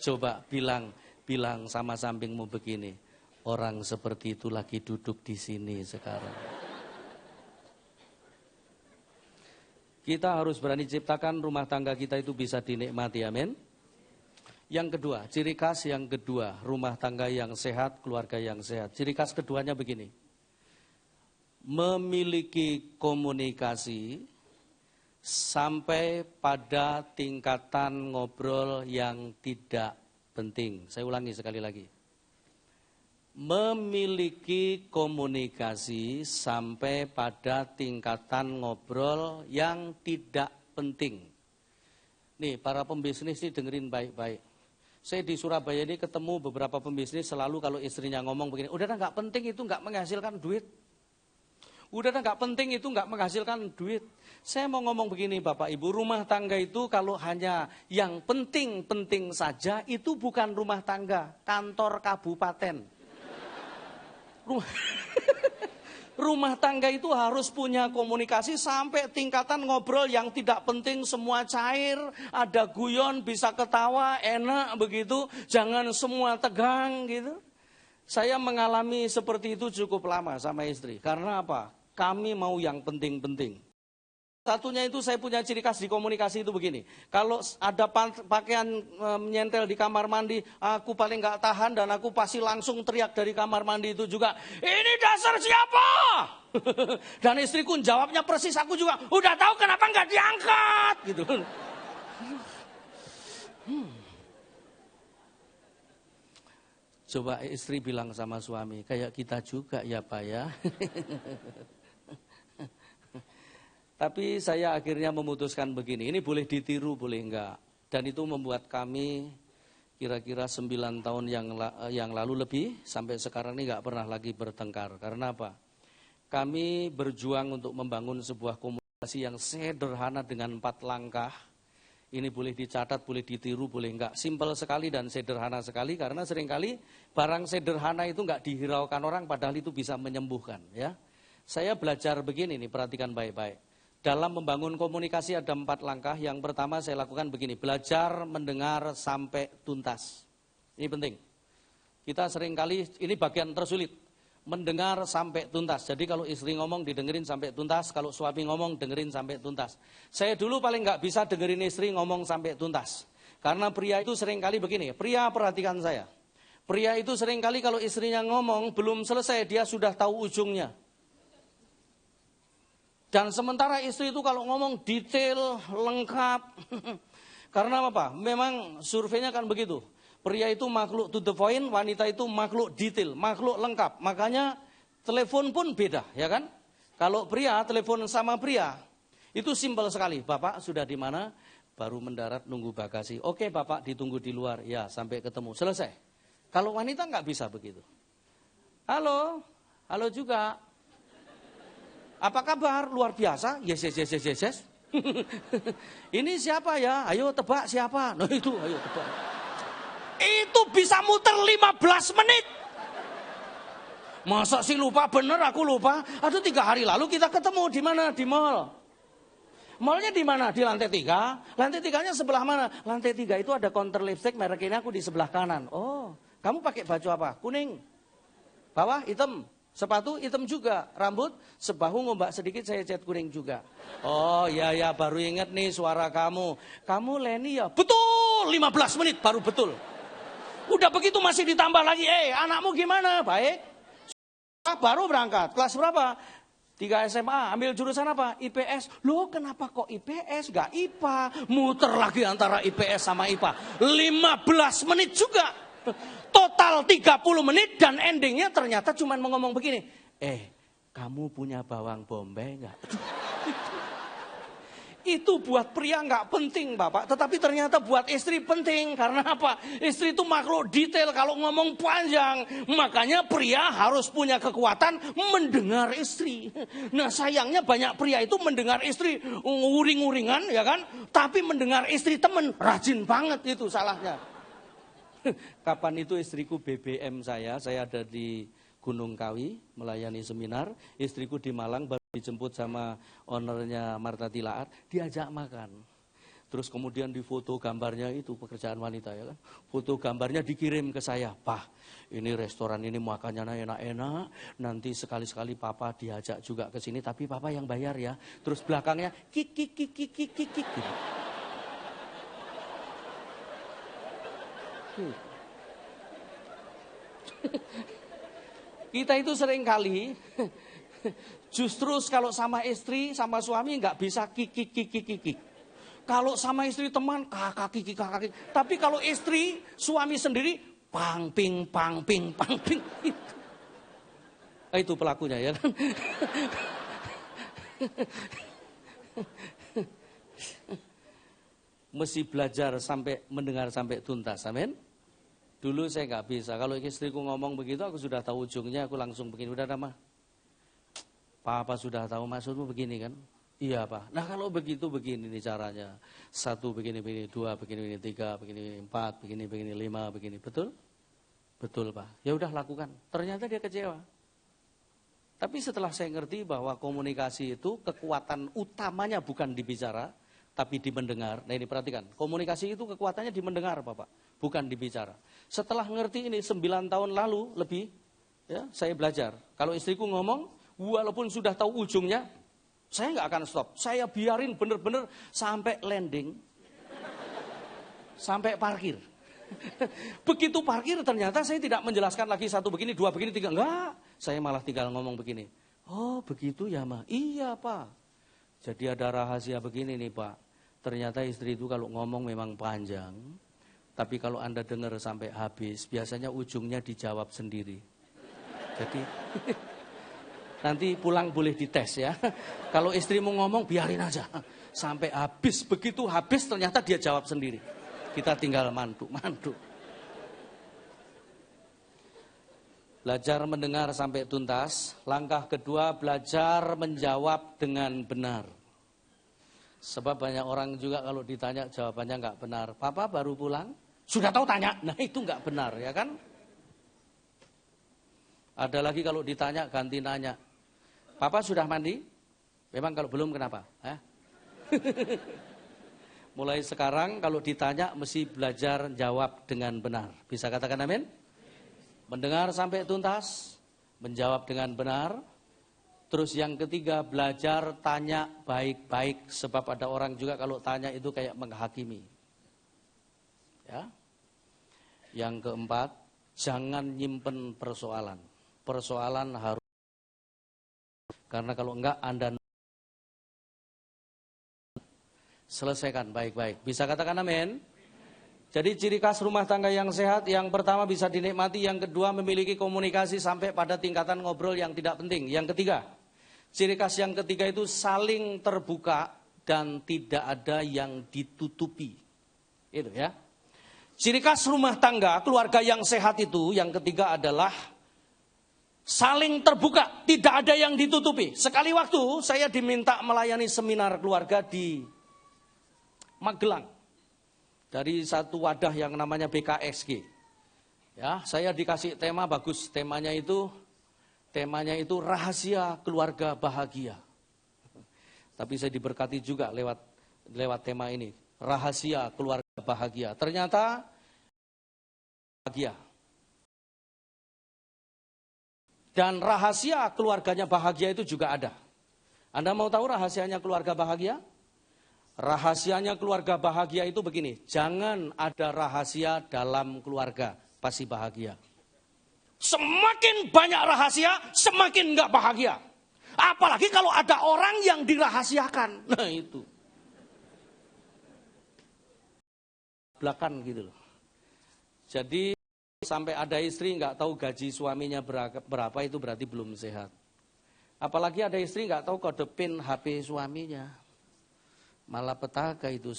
Coba bilang sama sampingmu begini, orang seperti itu lagi duduk di sini sekarang. Kita harus berani ciptakan rumah tangga kita itu bisa dinikmati, amin. Yang kedua, ciri khas yang kedua, rumah tangga yang sehat, keluarga yang sehat. Ciri khas keduanya begini, memiliki komunikasi sampai pada tingkatan ngobrol yang tidak penting. Saya ulangi sekali lagi. Memiliki komunikasi sampai pada tingkatan ngobrol yang tidak penting. Nih, para pembisnis ini dengerin baik-baik. Saya di Surabaya ini ketemu beberapa pembisnis selalu kalau istrinya ngomong begini, udah nggak penting itu nggak menghasilkan duit. Udah nggak penting itu nggak menghasilkan duit. Saya mau ngomong begini Bapak Ibu, rumah tangga itu kalau hanya yang penting-penting saja itu bukan rumah tangga, kantor kabupaten. Rumah tangga itu harus punya komunikasi sampai tingkatan ngobrol yang tidak penting, semua cair, ada guyon, bisa ketawa, enak begitu, jangan semua tegang gitu. Saya mengalami seperti itu cukup lama sama istri. Karena apa? Kami mau yang penting-penting. Satunya itu saya punya ciri khas di komunikasi itu begini. Kalau ada pakaian menyentel di kamar mandi, aku paling nggak tahan dan aku pasti langsung teriak dari kamar mandi itu juga. Ini dasar siapa? Dan istriku jawabnya persis aku juga. Udah tahu kenapa nggak diangkat? Gitu. Coba istri bilang sama suami, kayak kita juga ya Pak ya. Tapi saya akhirnya memutuskan begini, ini boleh ditiru, boleh enggak. Dan itu membuat kami kira-kira 9 tahun yang lalu lebih, sampai sekarang ini nggak pernah lagi bertengkar. Karena apa? Kami berjuang untuk membangun sebuah komunikasi yang sederhana dengan 4 langkah. Ini boleh dicatat, boleh ditiru, boleh enggak. Simpel sekali dan sederhana sekali, karena seringkali barang sederhana itu enggak dihiraukan orang, padahal itu bisa menyembuhkan. Ya, saya belajar begini nih, perhatikan baik-baik. Dalam membangun komunikasi ada 4 langkah. Yang pertama saya lakukan begini, belajar mendengar sampai tuntas. Ini penting. Kita seringkali, ini bagian tersulit. Mendengar sampai tuntas. Jadi kalau istri ngomong didengerin sampai tuntas, kalau suami ngomong dengerin sampai tuntas. Saya dulu paling nggak bisa dengerin istri ngomong sampai tuntas. Karena pria itu seringkali begini, pria perhatikan saya. Pria itu seringkali kalau istrinya ngomong belum selesai dia sudah tahu ujungnya. Dan sementara istri itu kalau ngomong detail, lengkap. Karena apa? Memang surveinya kan begitu. Pria itu makhluk to the point, wanita itu makhluk detail, makhluk lengkap. Makanya telepon pun beda, ya kan? Kalau pria, telepon sama pria, itu simpel sekali. Bapak sudah di mana? Baru mendarat nunggu bagasi. Oke Bapak ditunggu di luar, ya sampai ketemu, selesai. Kalau wanita nggak bisa begitu. Halo, halo juga. Apa kabar? Luar biasa? Yes. Ini siapa ya? Ayo tebak siapa? Nah itu, ayo tebak. Itu bisa muter 15 menit. Masa sih lupa, bener aku lupa. Aduh 3 hari lalu kita ketemu di mana? Di mall. Mallnya di mana? Di lantai 3. Lantai 3-nya sebelah mana? Lantai 3 itu ada counter lipstick, merek ini aku di sebelah kanan. Oh, kamu pakai baju apa? Kuning. Bawah hitam. Sepatu hitam juga. Rambut sebahu ngombak sedikit saya cat kuning juga. Oh ya baru inget nih suara kamu. Kamu Leni ya? Betul 15 menit baru betul. Udah begitu masih ditambah lagi, anakmu gimana? Baik. Baru berangkat, kelas berapa? 3 SMA, ambil jurusan apa? IPS. Loh kenapa kok IPS, gak IPA? Muter lagi antara IPS sama IPA. 15 menit juga. Total 30 menit dan endingnya ternyata cuma ngomong begini. Kamu punya bawang bombay gak? Itu buat pria nggak penting Bapak, tetapi ternyata buat istri penting. Karena apa? Istri itu makhluk detail, kalau ngomong panjang. Makanya pria harus punya kekuatan mendengar istri. Nah sayangnya banyak pria itu mendengar istri uring-uringan ya kan. Tapi mendengar istri temen, rajin banget, itu salahnya. Kapan itu istriku BBM saya ada di Gunung Kawi melayani seminar, istriku di Malang baru dijemput sama ownernya Marta Tilaar, diajak makan. Terus kemudian difoto gambarnya, itu pekerjaan wanita ya kan. Foto gambarnya dikirim ke saya, "Pak, ini restoran ini makannya enak-enak, nanti sekali-sekali Papa diajak juga ke sini, tapi Papa yang bayar ya." Terus belakangnya kik gitu. Kita itu sering kali justru kalau sama istri, sama suami nggak bisa kik. Kalau sama istri teman, kakak kiki. Tapi kalau istri, suami sendiri, pangping. Itu pelakunya ya kan. Mesti belajar sampai mendengar sampai tuntas, amin. Dulu saya nggak bisa, kalau istriku ngomong begitu aku sudah tahu ujungnya, aku langsung begini, udah nama. Papa sudah tahu maksudmu begini kan? Iya Pak. Nah kalau begitu begini nih caranya. 1 begini, 2 begini, 3 begini, 4 begini, 5 begini. Betul? Betul Pak. Ya udah lakukan. Ternyata dia kecewa. Tapi setelah saya ngerti bahwa komunikasi itu kekuatan utamanya bukan di bicara, tapi di mendengar. Nah ini perhatikan, komunikasi itu kekuatannya di mendengar Bapak, bukan di bicara. Setelah ngerti ini 9 tahun lalu lebih, ya saya belajar. Kalau istriku ngomong, walaupun sudah tahu ujungnya, saya nggak akan stop. Saya biarin bener-bener sampai landing, sampai parkir. Begitu parkir ternyata saya tidak menjelaskan lagi 1 begini, 2 begini, 3. Enggak, saya malah tinggal ngomong begini. Oh begitu ya Ma? Iya Pak. Jadi ada rahasia begini nih Pak. Ternyata istri itu kalau ngomong memang panjang. Tapi kalau Anda dengar sampai habis, biasanya ujungnya dijawab sendiri. Jadi nanti pulang boleh dites ya. Kalau istrimu ngomong biarin aja. Sampai habis, begitu habis ternyata dia jawab sendiri. Kita tinggal mantu. Belajar mendengar sampai tuntas. Langkah kedua, belajar menjawab dengan benar. Sebab banyak orang juga kalau ditanya jawabannya nggak benar. Papa baru pulang, sudah tahu tanya. Nah itu nggak benar, ya kan? Ada lagi kalau ditanya ganti nanya. Papa sudah mandi? Memang kalau belum kenapa? Mulai sekarang kalau ditanya mesti belajar jawab dengan benar. Bisa katakan amin? Mendengar sampai tuntas, menjawab dengan benar. Terus yang ketiga, belajar tanya baik-baik. Sebab ada orang juga kalau tanya itu kayak menghakimi. Ya. Yang keempat, jangan nyimpen persoalan. Persoalan harus, karena kalau enggak Anda selesaikan baik-baik. Bisa katakan amin? Jadi ciri khas rumah tangga yang sehat, yang pertama bisa dinikmati, yang kedua memiliki komunikasi sampai pada tingkatan ngobrol yang tidak penting. Yang ketiga, ciri khas yang ketiga itu saling terbuka dan tidak ada yang ditutupi. Itu ya. Ciri khas rumah tangga, keluarga yang sehat itu, yang ketiga adalah saling terbuka, tidak ada yang ditutupi. Sekali waktu saya diminta melayani seminar keluarga di Magelang. Dari satu wadah yang namanya BKSG. Ya, saya dikasih tema bagus, temanya itu rahasia keluarga bahagia. Tapi saya diberkati juga lewat tema ini, rahasia keluarga bahagia. Ternyata bahagia. Dan rahasia keluarganya bahagia itu juga ada. Anda mau tahu rahasianya keluarga bahagia? Rahasianya keluarga bahagia itu begini, jangan ada rahasia dalam keluarga, pasti bahagia. Semakin banyak rahasia, semakin enggak bahagia. Apalagi kalau ada orang yang dirahasiakan. Nah itu. Belakang gitu loh. Jadi sampai ada istri enggak tahu gaji suaminya berapa, itu berarti belum sehat. Apalagi ada istri enggak tahu kode PIN HP suaminya. Malah petaka itu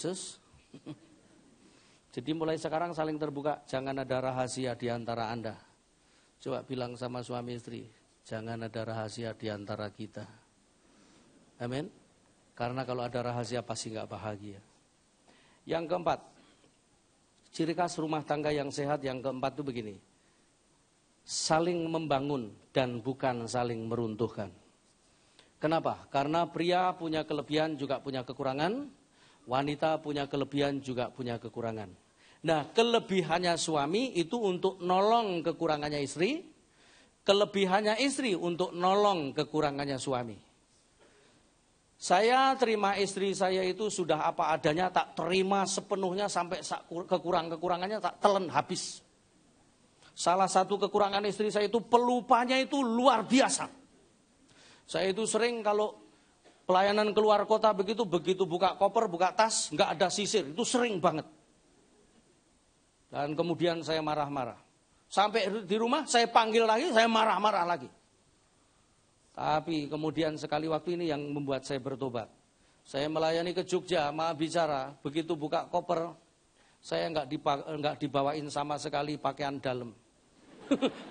Jadi mulai sekarang saling terbuka. Jangan ada rahasia di antara Anda. Coba bilang sama suami istri, jangan ada rahasia di antara kita. Amin. Karena kalau ada rahasia pasti nggak bahagia. Yang keempat, ciri khas rumah tangga yang sehat yang keempat itu begini. Saling membangun dan bukan saling meruntuhkan. Kenapa? Karena pria punya kelebihan juga punya kekurangan, wanita punya kelebihan juga punya kekurangan. Nah, kelebihannya suami itu untuk nolong kekurangannya istri, kelebihannya istri untuk nolong kekurangannya suami. Saya terima istri saya itu sudah apa adanya, tak terima sepenuhnya sampai kekurangannya tak telan habis. Salah satu kekurangan istri saya itu pelupanya itu luar biasa. Saya itu sering kalau pelayanan keluar kota begitu buka koper, buka tas, nggak ada sisir, itu sering banget. Dan kemudian saya marah-marah. Sampai di rumah saya panggil lagi, saya marah-marah lagi. Tapi kemudian sekali waktu ini yang membuat saya bertobat. Saya melayani ke Jogja, maaf bicara, begitu buka koper, saya nggak dibawain sama sekali pakaian dalam.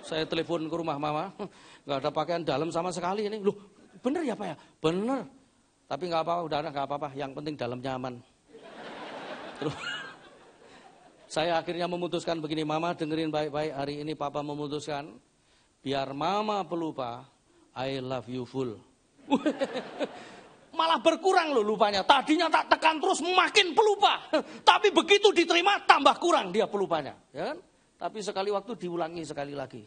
Saya telepon ke rumah mama, nggak ada pakaian dalam sama sekali ini. Loh, bener ya Pak ya? Bener. Tapi nggak apa-apa, udah nggak apa-apa. Yang penting dalam nyaman. Terus saya akhirnya memutuskan begini, mama dengerin baik-baik. Hari ini papa memutuskan, biar mama pelupa, I love you full. Malah berkurang loh lupanya. Tadinya tak tekan terus makin pelupa. Tapi begitu diterima tambah kurang dia pelupanya, ya kan? Tapi sekali waktu diulangi sekali lagi.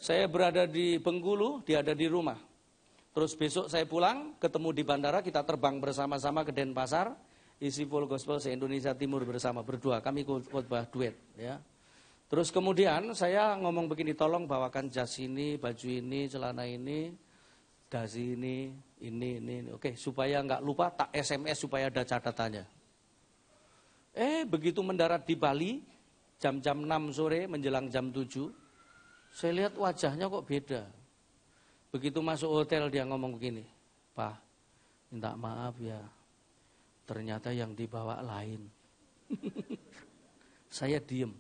Saya berada di Bengkulu, dia ada di rumah. Terus besok saya pulang, ketemu di bandara, kita terbang bersama-sama ke Denpasar, isi full gospel se-Indonesia Timur bersama, berdua, kami khotbah duet. Ya. Terus kemudian saya ngomong begini, tolong bawakan jas ini, baju ini, celana ini, dasi ini. Oke, supaya nggak lupa, tak SMS supaya ada catatannya. Begitu mendarat di Bali, jam-jam 6 sore menjelang jam 7, saya lihat wajahnya kok beda. Begitu masuk hotel dia ngomong begini, Pak, minta maaf ya, ternyata yang dibawa lain. Saya diem.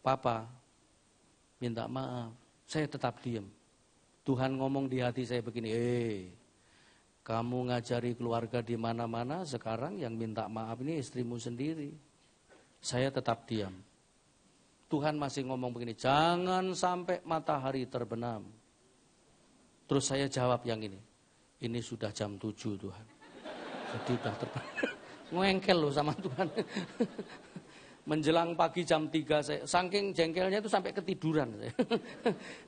Papa, minta maaf. Saya tetap diam. Tuhan ngomong di hati saya begini, kamu ngajari keluarga di mana-mana, sekarang yang minta maaf ini istrimu sendiri. Saya tetap diam. Tuhan masih ngomong begini, jangan sampai matahari terbenam. Terus saya jawab yang ini sudah jam 7 Tuhan. Jadi udah terbenam. Ngengkel loh sama Tuhan. Menjelang pagi jam 3 saya, saking jengkelnya itu sampai ketiduran saya.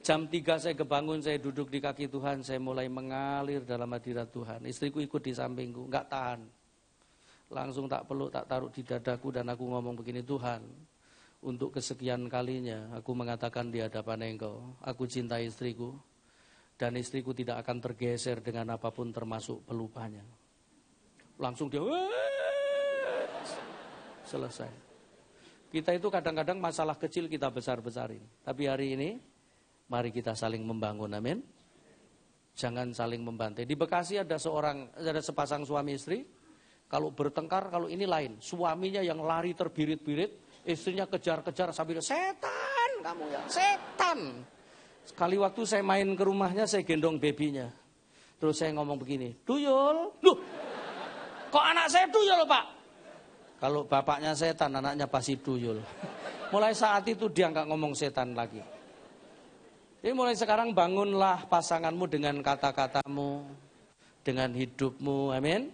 Jam 3 saya kebangun, saya duduk di kaki Tuhan, saya mulai mengalir dalam hadirat Tuhan. Istriku ikut di sampingku, enggak tahan. Langsung tak peluk, tak taruh di dadaku dan aku ngomong begini, Tuhan, untuk kesekian kalinya aku mengatakan di hadapan Engkau, aku cinta istriku dan istriku tidak akan tergeser dengan apapun termasuk pelupanya. Langsung dia selesai. Kita itu kadang-kadang masalah kecil kita besar-besarin. Tapi hari ini, mari kita saling membangun, amin. Jangan saling membantai. Di Bekasi ada sepasang suami istri. Kalau bertengkar, kalau ini lain. Suaminya yang lari terbirit-birit, istrinya kejar-kejar sambil, setan kamu ya, setan. Sekali waktu saya main ke rumahnya, saya gendong bebinya. Terus saya ngomong begini, Tuyul, loh, kok anak saya tuyul Pak? Kalau bapaknya setan, anaknya pasti tuyul. Mulai saat itu dia nggak ngomong setan lagi. Jadi mulai sekarang bangunlah pasanganmu dengan kata-katamu, dengan hidupmu, amin.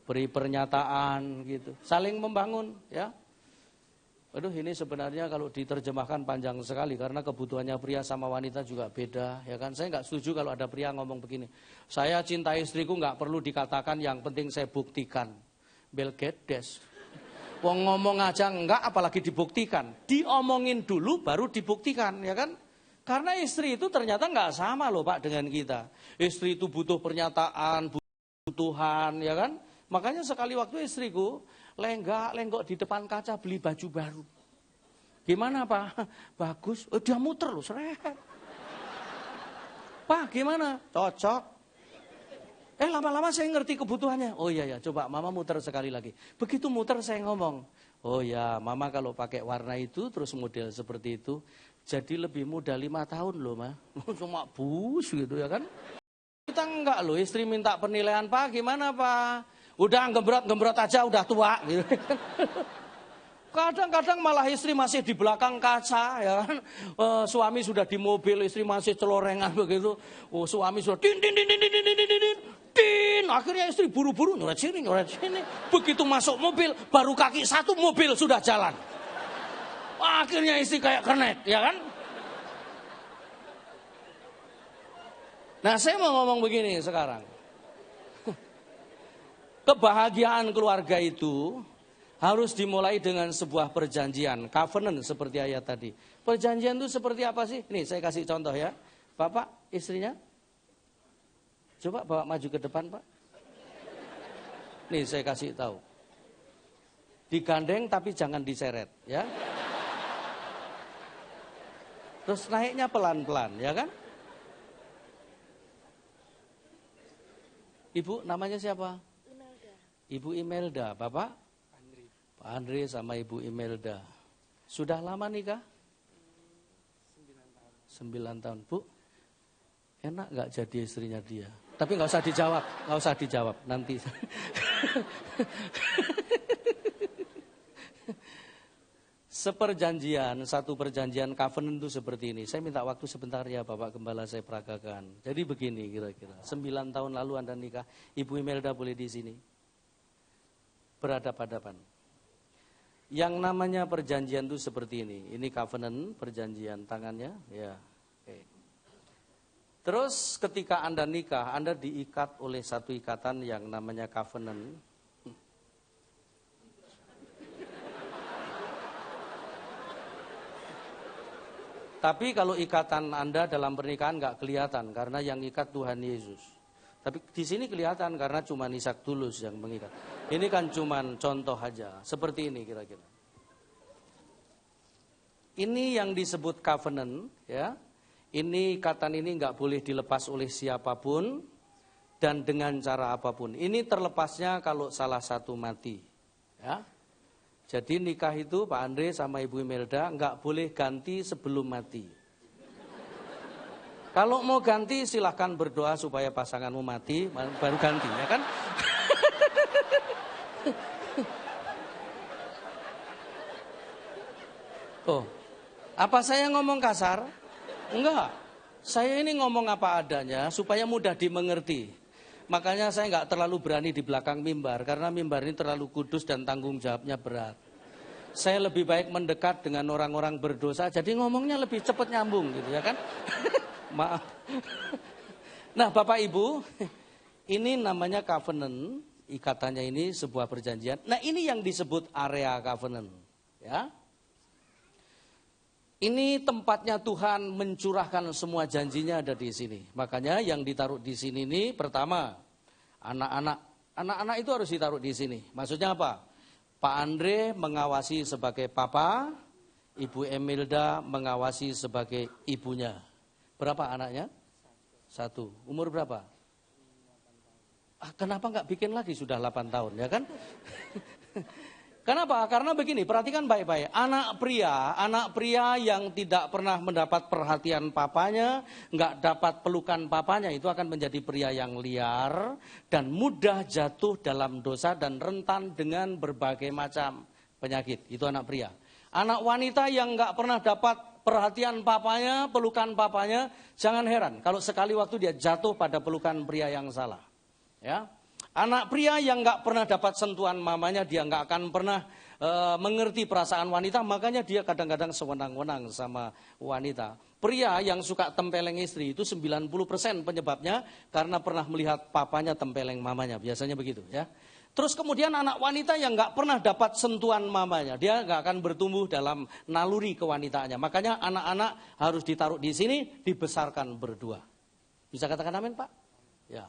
Beri pernyataan gitu, saling membangun ya. Aduh ini sebenarnya kalau diterjemahkan panjang sekali karena kebutuhannya pria sama wanita juga beda ya kan. Saya nggak setuju kalau ada pria ngomong begini, saya cinta istriku nggak perlu dikatakan, yang penting saya buktikan. Belgedes. Wong ngomong aja enggak, apalagi dibuktikan. Diomongin dulu baru dibuktikan, ya kan? Karena istri itu ternyata enggak sama loh Pak dengan kita. Istri itu butuh pernyataan, butuh Tuhan, ya kan? Makanya sekali waktu istriku lenggak-lenggok di depan kaca beli baju baru. Gimana Pak? Bagus. Oh, dia muter loh, seret. Pak gimana? Cocok. Lama-lama saya ngerti kebutuhannya. Oh iya ya, coba mama muter sekali lagi. Begitu muter saya ngomong, oh ya mama kalau pakai warna itu terus model seperti itu, jadi lebih muda 5 tahun loh ma. Cuma bus gitu ya kan. Kita enggak loh, istri minta penilaian Pak gimana Pak? Udah gembrot-gembrot aja udah tua gitu. Kadang-kadang malah istri masih di belakang kaca ya kan. Suami sudah di mobil, istri masih celorengan begitu. Suami sudah din. Akhirnya istri buru-buru nyoret sini. Begitu masuk mobil, baru kaki satu mobil sudah jalan. Akhirnya istri kayak kernet ya kan. Nah saya mau ngomong begini sekarang. Kebahagiaan keluarga itu harus dimulai dengan sebuah perjanjian, covenant seperti ayat tadi. Perjanjian itu seperti apa sih? Nih saya kasih contoh ya. Bapak, istrinya. Coba bawa maju ke depan Pak. Nih saya kasih tahu. Digandeng tapi jangan diseret ya. Terus naiknya pelan-pelan ya kan. Ibu namanya siapa? Imelda. Ibu Imelda, Bapak? Pak Andre sama Ibu Imelda. Sudah lama nikah? 9 tahun. Bu, enak gak jadi istrinya dia? Tapi gak usah dijawab, nanti. Satu perjanjian covenant itu seperti ini. Saya minta waktu sebentar ya Bapak Gembala, saya peragakan. Jadi begini kira-kira. 9 tahun lalu Anda nikah, Ibu Imelda boleh di sini. Berhadapan-hadapan. Yang namanya perjanjian itu seperti ini. Ini covenant, perjanjian tangannya. Ya. Oke. Terus ketika Anda nikah, Anda diikat oleh satu ikatan yang namanya covenant. Tapi kalau ikatan Anda dalam pernikahan nggak kelihatan karena yang ikat Tuhan Yesus. Tapi di sini kelihatan karena cuma Isak Tulus yang mengikat. Ini kan cuma contoh aja. Seperti ini kira-kira. Ini yang disebut covenant, ya. Ini ikatan ini nggak boleh dilepas oleh siapapun dan dengan cara apapun. Ini terlepasnya kalau salah satu mati, ya. Jadi nikah itu Pak Andre sama Ibu Imelda nggak boleh ganti sebelum mati. Kalau mau ganti silahkan berdoa supaya pasanganmu mati, baru ganti, ya kan? Oh, apa saya ngomong kasar? Enggak, saya ini ngomong apa adanya supaya mudah dimengerti. Makanya saya nggak terlalu berani di belakang mimbar, karena mimbar ini terlalu kudus dan tanggung jawabnya berat. Saya lebih baik mendekat dengan orang-orang berdosa, jadi ngomongnya lebih cepat nyambung gitu ya kan. Maaf. Nah Bapak Ibu, ini namanya covenant, ikatannya ini sebuah perjanjian. Nah ini yang disebut area covenant. Ya. Ini tempatnya Tuhan mencurahkan semua janjinya ada di sini. Makanya yang ditaruh di sini ini pertama, anak-anak itu harus ditaruh di sini. Maksudnya apa? Pak Andre mengawasi sebagai papa, Ibu Emilda mengawasi sebagai ibunya. Berapa anaknya? 1. Umur berapa? Kenapa nggak bikin lagi sudah 8 tahun ya kan? Kenapa? Karena begini, perhatikan baik-baik. Anak pria yang tidak pernah mendapat perhatian papanya, nggak dapat pelukan papanya, itu akan menjadi pria yang liar dan mudah jatuh dalam dosa dan rentan dengan berbagai macam penyakit. Itu anak pria. Anak wanita yang nggak pernah dapat perhatian papanya, pelukan papanya, jangan heran kalau sekali waktu dia jatuh pada pelukan pria yang salah. Ya. Anak pria yang nggak pernah dapat sentuhan mamanya, dia nggak akan pernah mengerti perasaan wanita, makanya dia kadang-kadang sewenang-wenang sama wanita. Pria yang suka tempeleng istri itu 90% penyebabnya karena pernah melihat papanya tempeleng mamanya, biasanya begitu ya. Terus kemudian anak wanita yang nggak pernah dapat sentuhan mamanya, dia nggak akan bertumbuh dalam naluri kewanitaannya. Makanya anak-anak harus ditaruh di sini, dibesarkan berdua. Bisa katakan amin Pak? Ya.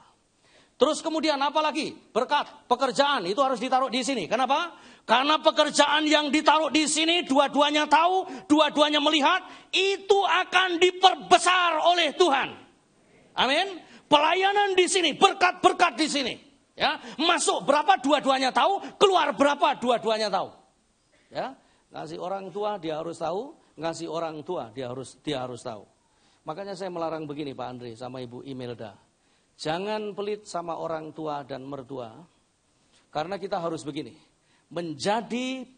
Terus kemudian apa lagi? Berkat, pekerjaan itu harus ditaruh di sini. Kenapa? Karena pekerjaan yang ditaruh di sini dua-duanya tahu, dua-duanya melihat, itu akan diperbesar oleh Tuhan. Amin. Pelayanan di sini, berkat-berkat di sini. Ya, masuk berapa dua-duanya tahu, keluar berapa dua-duanya tahu. Ya, ngasih orang tua dia harus tahu, ngasih orang tua dia harus tahu. Makanya saya melarang begini Pak Andre sama Ibu Imelda. Jangan pelit sama orang tua dan mertua. Karena kita harus begini. Menjadi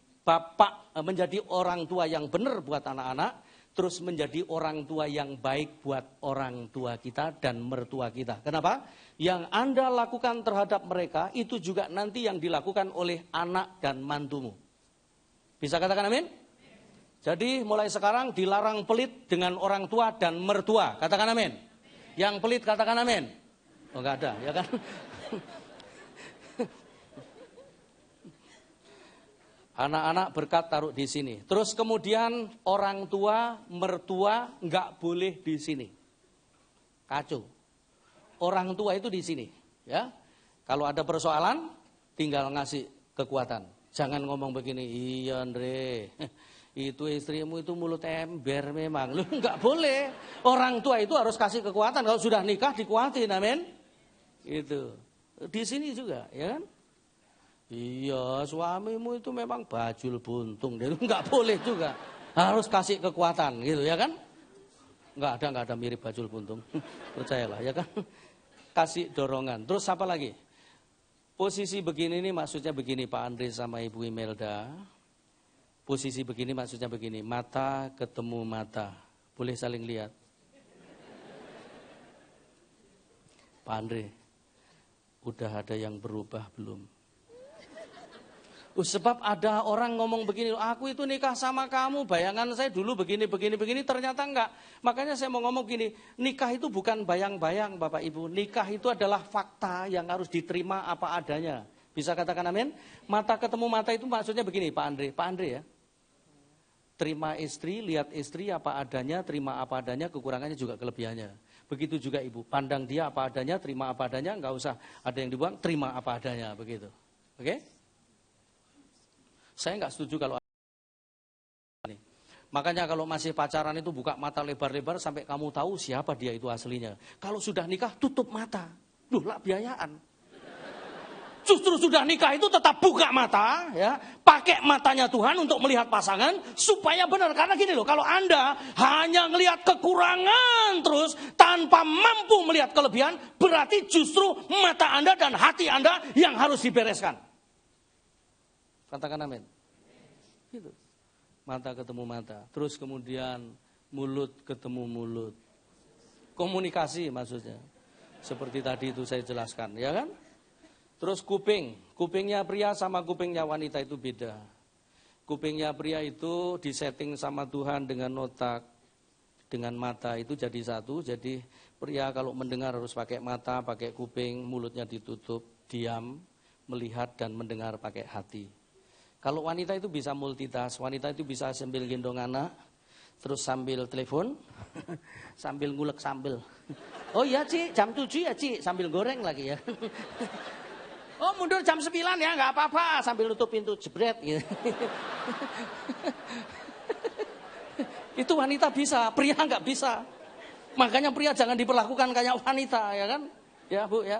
orang tua yang benar buat anak-anak. Terus menjadi orang tua yang baik buat orang tua kita dan mertua kita. Kenapa? Yang Anda lakukan terhadap mereka itu juga nanti yang dilakukan oleh anak dan mantumu. Bisa katakan amin? Jadi mulai sekarang dilarang pelit dengan orang tua dan mertua. Katakan amin. Yang pelit katakan amin. Oh enggak ada, ya kan? Anak-anak berkat taruh di sini. Terus kemudian orang tua, mertua enggak boleh di sini. Kacau. Orang tua itu di sini, ya. Kalau ada persoalan, tinggal ngasih kekuatan. Jangan ngomong begini, iya Andre, itu istrimu itu mulut ember memang. Lu enggak boleh. Orang tua itu harus kasih kekuatan. Kalau sudah nikah dikuatin, amin. Itu di sini juga ya kan? Iya, suamimu itu memang bajul buntung, dia nggak boleh juga, harus kasih kekuatan gitu ya kan? Nggak ada mirip bajul buntung, percayalah ya kan? Kasih dorongan. Terus apa lagi? Posisi begini ini maksudnya begini Pak Andre sama Ibu Imelda. Posisi begini maksudnya begini, mata ketemu mata, boleh saling lihat. Pak Andre, udah ada yang berubah belum? Sebab ada orang ngomong begini, aku itu nikah sama kamu, bayangan saya dulu begini, ternyata enggak. Makanya saya mau ngomong gini, nikah itu bukan bayang-bayang Bapak Ibu. Nikah itu adalah fakta yang harus diterima apa adanya. Bisa katakan amin? Mata ketemu mata itu maksudnya begini Pak Andre ya. Terima istri, lihat istri apa adanya, terima apa adanya, kekurangannya juga kelebihannya. Begitu juga ibu, pandang dia apa adanya, terima apa adanya, nggak usah ada yang dibuang, terima apa adanya, begitu. Oke? Saya nggak setuju kalau ini. Makanya kalau masih pacaran itu buka mata lebar-lebar sampai kamu tahu siapa dia itu aslinya. Kalau sudah nikah tutup mata, duh lah biayaan. Justru sudah nikah itu tetap buka mata, ya, pakai matanya Tuhan untuk melihat pasangan supaya benar. Karena gini loh, kalau Anda hanya melihat kekurangan terus tanpa mampu melihat kelebihan, berarti justru mata Anda dan hati Anda yang harus dibereskan. Katakan amin. Gitu. Mata ketemu mata, terus kemudian mulut ketemu mulut. Komunikasi maksudnya. Seperti tadi itu saya jelaskan, ya kan? Terus kupingnya pria sama kupingnya wanita itu beda. Kupingnya pria itu disetting sama Tuhan dengan otak, dengan mata itu jadi satu. Jadi pria kalau mendengar harus pakai mata, pakai kuping, mulutnya ditutup, diam, melihat dan mendengar pakai hati. Kalau wanita itu bisa multitask, wanita itu bisa sambil gendong anak, terus sambil telepon, sambil ngulek sambel. Oh iya Ci, jam 7 ya Ci, sambil goreng lagi ya. Oh mundur jam 9 ya, nggak apa-apa, sambil nutup pintu, jebret gitu. Itu wanita bisa, pria nggak bisa. Makanya pria jangan diperlakukan kayak wanita, ya kan? Ya Bu ya.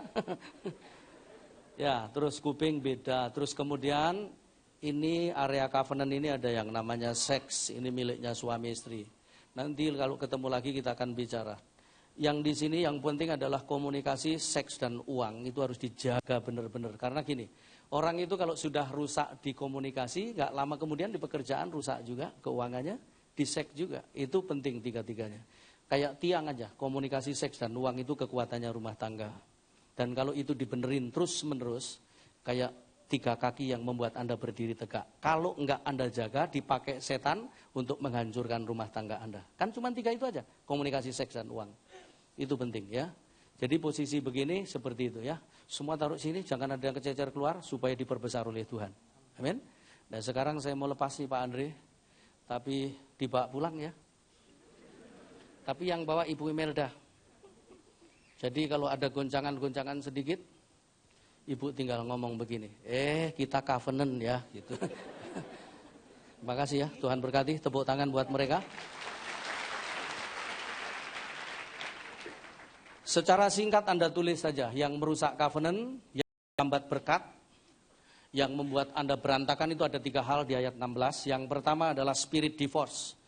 Ya, terus kuping beda, terus kemudian ini area covenant ini ada yang namanya seks, ini miliknya suami istri. Nanti kalau ketemu lagi kita akan bicara. Yang di sini yang penting adalah komunikasi, seks dan uang itu harus dijaga benar-benar. Karena gini, orang itu kalau sudah rusak di komunikasi, nggak lama kemudian di pekerjaan rusak juga keuangannya, di seks juga. Itu penting tiga-tiganya. Kayak tiang aja, komunikasi, seks dan uang itu kekuatannya rumah tangga. Dan kalau itu dibenerin terus-menerus, kayak 3 kaki yang membuat Anda berdiri tegak. Kalau enggak Anda jaga, dipakai setan untuk menghancurkan rumah tangga Anda. Kan cuma 3 itu aja, komunikasi, seks, dan uang. Itu penting ya. Jadi posisi begini seperti itu ya. Semua taruh sini, jangan ada yang kececer keluar supaya diperbesar oleh Tuhan. Amin. Nah sekarang saya mau lepas nih Pak Andre. Tapi dibawa pulang ya. Tapi yang bawa Ibu Imelda. Jadi kalau ada goncangan-goncangan sedikit, Ibu tinggal ngomong begini, kita covenant ya, gitu. Terima kasih ya, Tuhan berkati, tepuk tangan buat mereka. Secara singkat Anda tulis saja, yang merusak covenant, yang lambat berkat, yang membuat Anda berantakan itu ada 3 hal di ayat 16. Yang pertama adalah spirit divorce.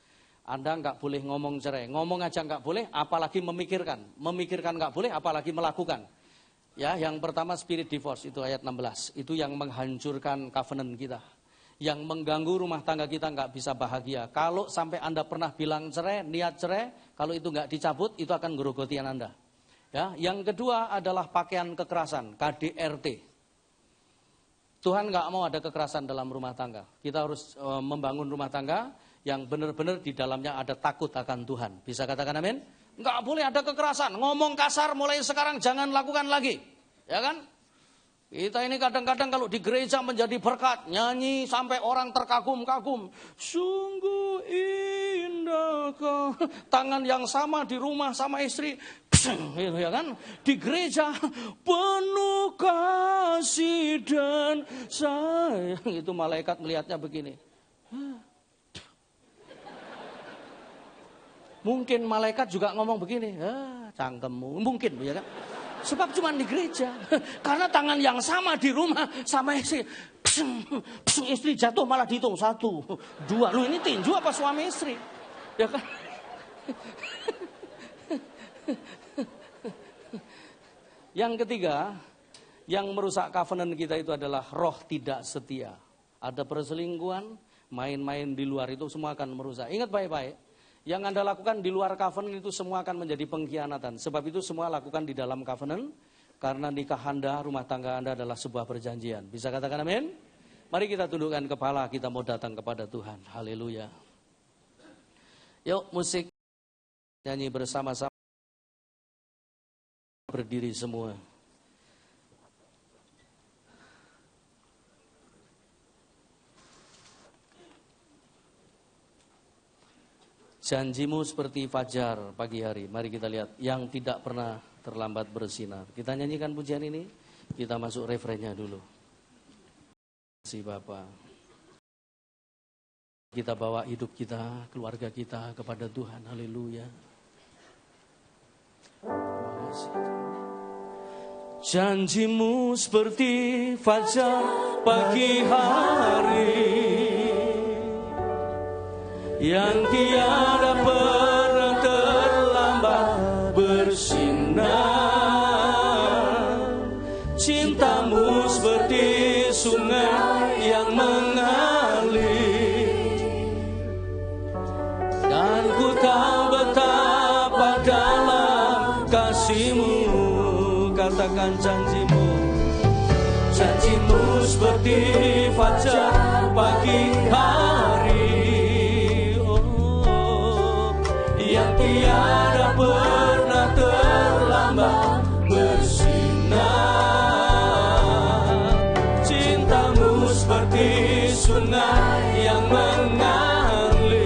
Anda nggak boleh ngomong cerai, ngomong aja nggak boleh, apalagi memikirkan nggak boleh, apalagi melakukan. Ya, yang pertama spirit divorce itu ayat 16. Itu yang menghancurkan covenant kita. Yang mengganggu rumah tangga kita nggak bisa bahagia. Kalau sampai Anda pernah bilang cerai, niat cerai, kalau itu nggak dicabut, itu akan ngerogotin Anda. Ya, yang kedua adalah pakaian kekerasan, KDRT. Tuhan nggak mau ada kekerasan dalam rumah tangga. Kita harus membangun rumah tangga yang benar-benar di dalamnya ada takut akan Tuhan. Bisa katakan amin? Nggak boleh ada kekerasan, ngomong kasar mulai sekarang jangan lakukan lagi. Ya kan? Kita ini kadang-kadang kalau di gereja menjadi berkat, nyanyi sampai orang terkagum-kagum. Sungguh indah kau. Tangan yang sama di rumah sama istri. Gitu ya kan? Di gereja penuh kasih dan sayang. Itu malaikat melihatnya begini. Mungkin malaikat juga ngomong begini, cangkemmu, mungkin ya kan. Sebab cuma di gereja, karena tangan yang sama di rumah sama istri, istri jatuh malah dihitung 1, 2, lu ini tinju apa suami istri, ya kan? Yang ketiga, yang merusak covenant kita itu adalah roh tidak setia. Ada perselingkuhan, main-main di luar itu semua akan merusak. Ingat baik-baik. Yang Anda lakukan di luar covenant itu semua akan menjadi pengkhianatan. Sebab itu semua lakukan di dalam covenant. Karena nikah Anda, rumah tangga Anda adalah sebuah perjanjian. Bisa katakan amin? Mari kita tundukkan kepala, kita mau datang kepada Tuhan. Haleluya. Yuk musik, nyanyi bersama-sama. Berdiri semua. Janjimu seperti fajar pagi hari. Mari kita lihat. Yang tidak pernah terlambat bersinar. Kita nyanyikan pujian ini. Kita masuk refrennya dulu. Terima kasih Bapak. Kita bawa hidup kita, keluarga kita kepada Tuhan. Haleluya. Terima kasih. Janjimu seperti fajar pagi hari yang tiada pernah terlambat bersinar. Cintamu seperti sungai yang mengalir, dan ku tahu betapa dalam kasih-Mu. Katakan janjimu, janjimu seperti fajar pagi hari, oh, yang tiada pernah terlambat bersinar. Cintamu seperti sungai yang mengalir,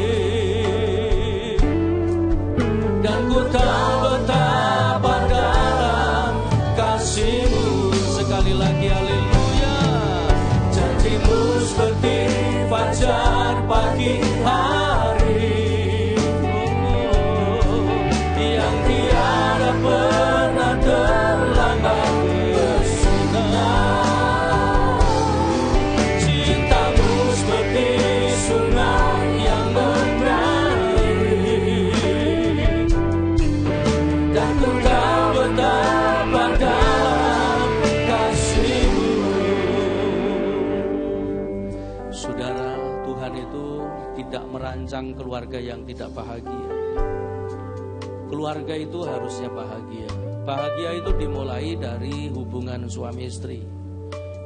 dan ku tahu betapa dalam kasih-Mu. Sekali lagi haleluya. Janjimu seperti fajar pagi hari, oh, yang tiada pernah terlambat bersinar. Cintamu seperti sungai yang mengalir, dan ku tahu betapa dalam kasih-Mu. Saudara, Tuhan itu tidak merancang keluarga yang tidak bahagia. Keluarga itu harusnya bahagia. Bahagia itu dimulai dari hubungan suami istri.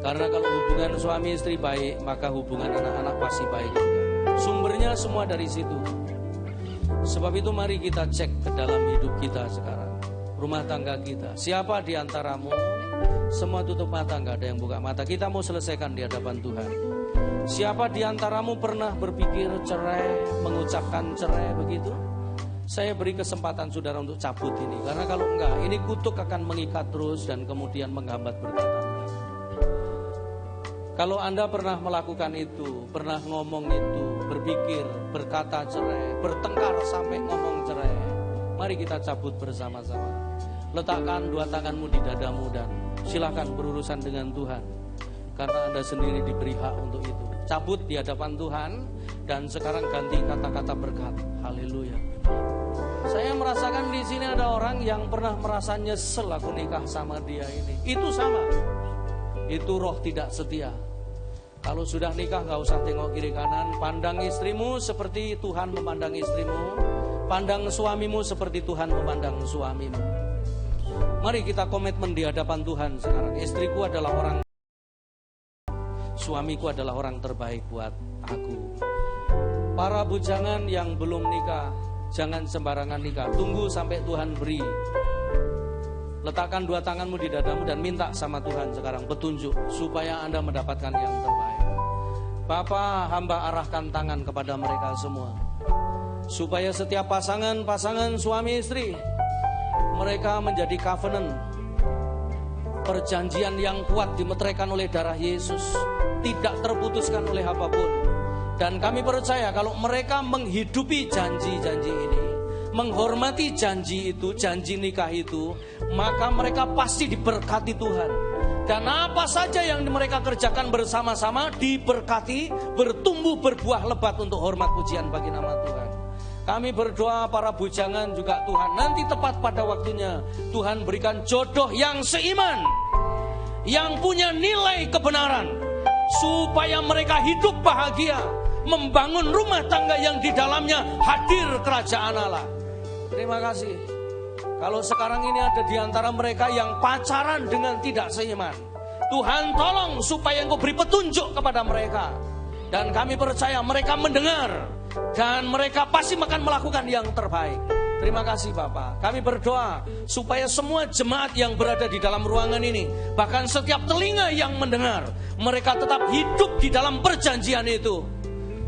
Karena kalau hubungan suami istri baik, maka hubungan anak-anak pasti baik juga. Sumbernya semua dari situ. Sebab itu mari kita cek ke dalam hidup kita sekarang, rumah tangga kita. Siapa di antaramu? Semua tutup mata, nggak ada yang buka mata. Kita mau selesaikan di hadapan Tuhan. Siapa di antaramu pernah berpikir cerai, mengucapkan cerai begitu? Saya beri kesempatan saudara untuk cabut ini. Karena kalau enggak, ini kutuk akan mengikat terus dan kemudian menghambat berkat Anda. Kalau Anda pernah melakukan itu, pernah ngomong itu, berpikir, berkata cerai, bertengkar sampai ngomong cerai, mari kita cabut bersama-sama. Letakkan dua tanganmu di dadamu dan silakan berurusan dengan Tuhan. Karena Anda sendiri diberi hak untuk itu. Cabut di hadapan Tuhan dan sekarang ganti kata-kata berkat. Haleluya. Saya merasakan di sini ada orang yang pernah merasa nyesel aku nikah sama dia ini. Itu sama. Itu roh tidak setia. Kalau sudah nikah gak usah tengok kiri kanan. Pandang istrimu seperti Tuhan memandang istrimu. Pandang suamimu seperti Tuhan memandang suamimu. Mari kita komitmen di hadapan Tuhan sekarang. Istriku adalah orang, suamiku adalah orang terbaik buat aku. Para bujangan yang belum nikah, jangan sembarangan nikah. Tunggu sampai Tuhan beri. Letakkan dua tanganmu di dadamu dan minta sama Tuhan sekarang petunjuk supaya Anda mendapatkan yang terbaik. Bapa, hamba arahkan tangan kepada mereka semua, supaya setiap pasangan suami istri, mereka menjadi covenant, perjanjian yang kuat dimeteraikan oleh darah Yesus, tidak terputuskan oleh apapun. Dan kami percaya kalau mereka menghidupi janji-janji ini, menghormati janji itu, janji nikah itu, maka mereka pasti diberkati Tuhan. Dan apa saja yang mereka kerjakan bersama-sama diberkati, bertumbuh, berbuah lebat untuk hormat pujian bagi nama Tuhan. Kami berdoa para bujangan juga Tuhan, nanti tepat pada waktunya Tuhan berikan jodoh yang seiman, yang punya nilai kebenaran, supaya mereka hidup bahagia, membangun rumah tangga yang di dalamnya hadir kerajaan Allah. Terima kasih. Kalau sekarang ini ada di antara mereka yang pacaran dengan tidak seiman, Tuhan tolong supaya Engkau beri petunjuk kepada mereka. Dan kami percaya mereka mendengar dan mereka pasti akan melakukan yang terbaik. Terima kasih Bapak. Kami berdoa supaya semua jemaat yang berada di dalam ruangan ini, bahkan setiap telinga yang mendengar, mereka tetap hidup di dalam perjanjian itu,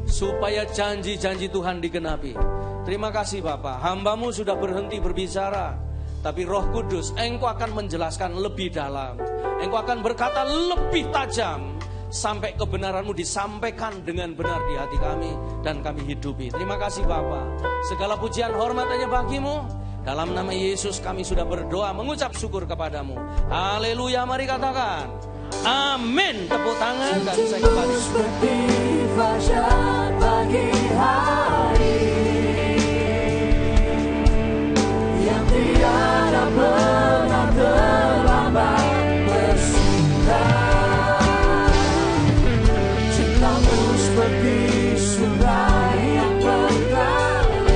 supaya janji-janji Tuhan digenapi. Terima kasih Bapak. Hamba-Mu sudah berhenti berbicara, tapi Roh Kudus, Engkau akan menjelaskan lebih dalam. Engkau akan berkata lebih tajam, sampai kebenaran-Mu disampaikan dengan benar di hati kami dan kami hidupi. Terima kasih Bapa. Segala pujian hormat hanya bagi-Mu. Dalam nama Yesus kami sudah berdoa mengucap syukur kepadamu. Haleluya, mari katakan amin. Tepuk tangan dan saya kembali. Seperti fajar pagi hari yang tiada pernah terlambat bersinar. Cintamu seperti sungai yang mengalir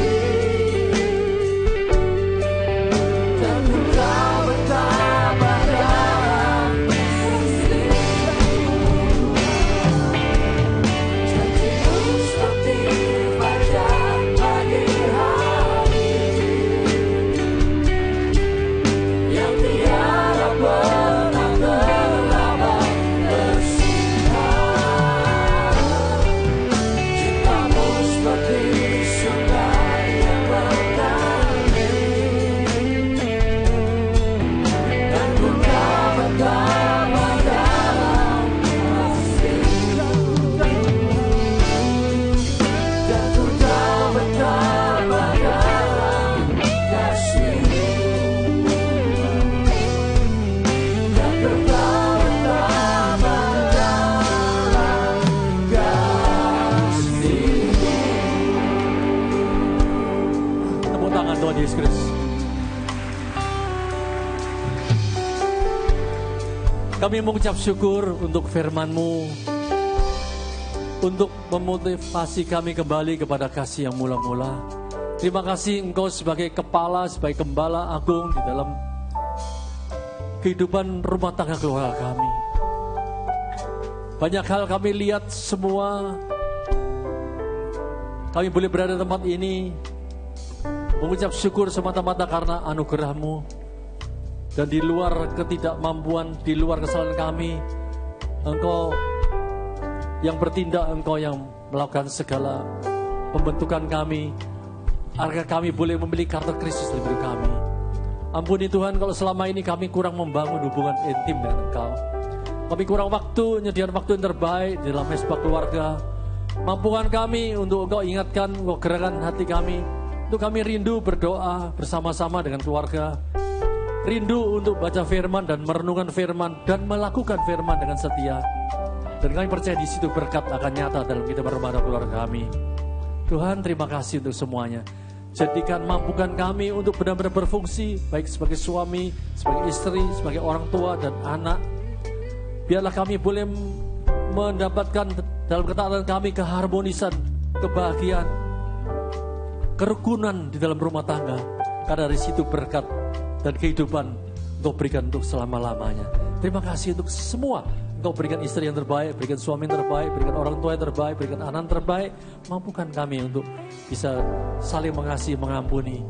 dan ku tak betapa dalam janjimu seperti fajar pagi hari yang tiada pernah terlambat bersinar. Cintamu seperti sungai yang mengalir dan ku tak betapa dalam kasih-Mu, dan ku tak betapa dalam kasih-Mu, dan ku tak betapa dalam kasih-Mu. Tepuk tangan Tuhan Yesus Kristus. Kami mengucap syukur untuk firman-Mu, untuk memotivasi kami kembali kepada kasih yang mula-mula. Terima kasih Engkau sebagai kepala, sebagai gembala agung di dalam kehidupan rumah tangga keluarga kami. Banyak hal kami lihat semua. Kami boleh berada di tempat ini mengucap syukur semata-mata karena anugerah-Mu. Dan di luar ketidakmampuan, di luar kesalahan kami, Engkau yang bertindak, Engkau yang melakukan segala pembentukan kami, agar kami boleh memiliki karakter Kristus dalam hidup kami. Ampuni Tuhan kalau selama ini kami kurang membangun hubungan intim dengan Engkau. Kami kurang waktu, nyediakan waktu yang terbaik di dalam mesbah keluarga. Mampukan kami untuk Engkau ingatkan, Engkau gerakan hati kami, untuk kami rindu berdoa bersama-sama dengan keluarga. Rindu untuk baca firman dan merenungkan firman dan melakukan firman dengan setia. Dan kami percaya di situ berkat akan nyata dalam kehidupan rumah dan keluarga kami. Tuhan, terima kasih untuk semuanya. Jadikan, mampukan kami untuk benar-benar berfungsi, baik sebagai suami, sebagai istri, sebagai orang tua dan anak. Biarlah kami boleh mendapatkan dalam ketaatan kami keharmonisan, kebahagiaan, kerukunan di dalam rumah tangga. Karena dari situ berkat dan kehidupan Engkau berikan untuk selama-lamanya. Terima kasih untuk semua. Engkau berikan istri yang terbaik, berikan suami yang terbaik, berikan orang tua yang terbaik, berikan anak yang terbaik. Mampukan kami untuk bisa saling mengasihi, mengampuni,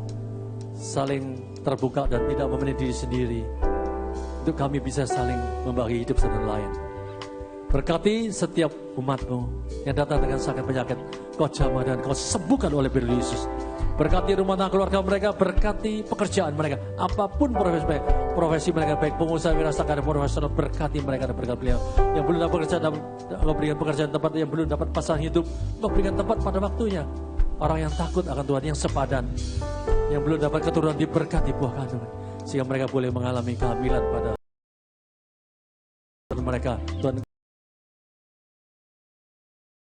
saling terbuka dan tidak memenuhi diri sendiri. Untuk kami bisa saling membagi hidup satu dan lain. Berkati setiap umat-Mu yang datang dengan sakit penyakit, Kau jamah dan Kau sembuhkan oleh birul Yesus. Berkati rumah tangga keluarga mereka, berkati pekerjaan mereka, apapun profesi mereka, baik pengusaha, wirasakarya, profesional, berkati mereka dan berkati beliau. Yang belum dapat pekerjaan, Engkau berikan pekerjaan tempat, yang belum dapat pasangan hidup, Engkau berikan tempat pada waktunya. Orang yang takut akan Tuhan, yang sepadan, yang belum dapat keturunan, diberkati buah kandungan, sehingga mereka boleh mengalami kehamilan pada mereka. Tuhan,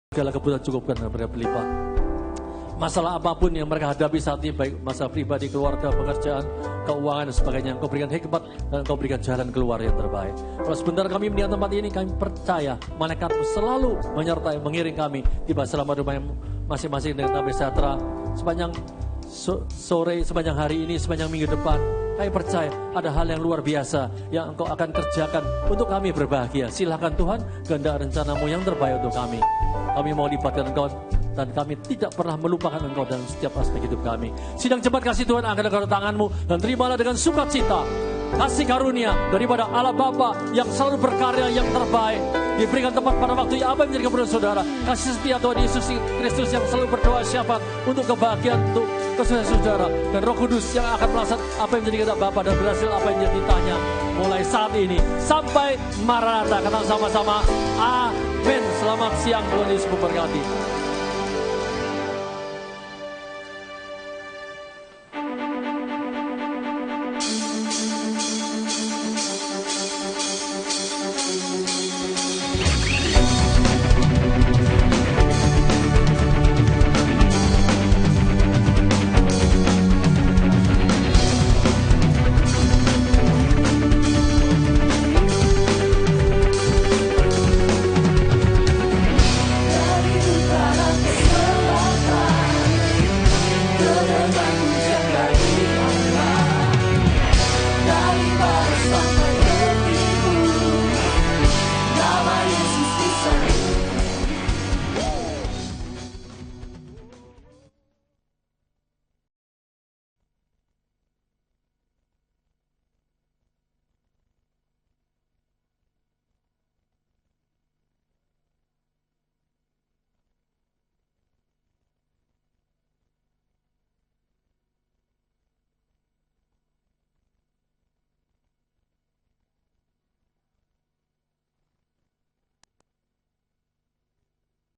segala kebutuhan cukupkan dan mereka berlimpah. Masalah apapun yang mereka hadapi saat ini, baik masalah pribadi, keluarga, pekerjaan, keuangan dan sebagainya, Engkau berikan hikmat dan Engkau berikan jalan keluar yang terbaik. Kalau sebentar kami melihat tempat ini, kami percaya malaikat-Mu selalu menyertai, mengiring kami tiba selamat rumah masing-masing dengan damai sejahtera sepanjang sore, sepanjang hari ini, sepanjang minggu depan. Kami percaya ada hal yang luar biasa yang Engkau akan kerjakan untuk kami berbahagia. Silakan Tuhan, kehendak rencana-Mu yang terbaik untuk kami. Kami mau libatkan Engkau dan kami tidak pernah melupakan Engkau dalam setiap aspek hidup kami. Sidang cepat kasih Tuhan, angkat kedua tangan-Mu dan terimalah dengan sukacita kasih karunia daripada Allah Bapa yang selalu berkarya yang terbaik. Diberikan tempat pada waktu apa yang menjadi kebutuhan saudara. Kasih setia Tuhan Yesus Kristus yang selalu berdoa syafaat untuk kebahagiaan, untuk kesuksesan saudara. Dan Roh Kudus yang akan melaksanakan apa yang menjadi kehendak Bapa dan berhasil apa yang menjadi ditanya mulai saat ini sampai Maranatha. Kata sama-sama, amin. Selamat siang, Tuhan Yesus memberkati.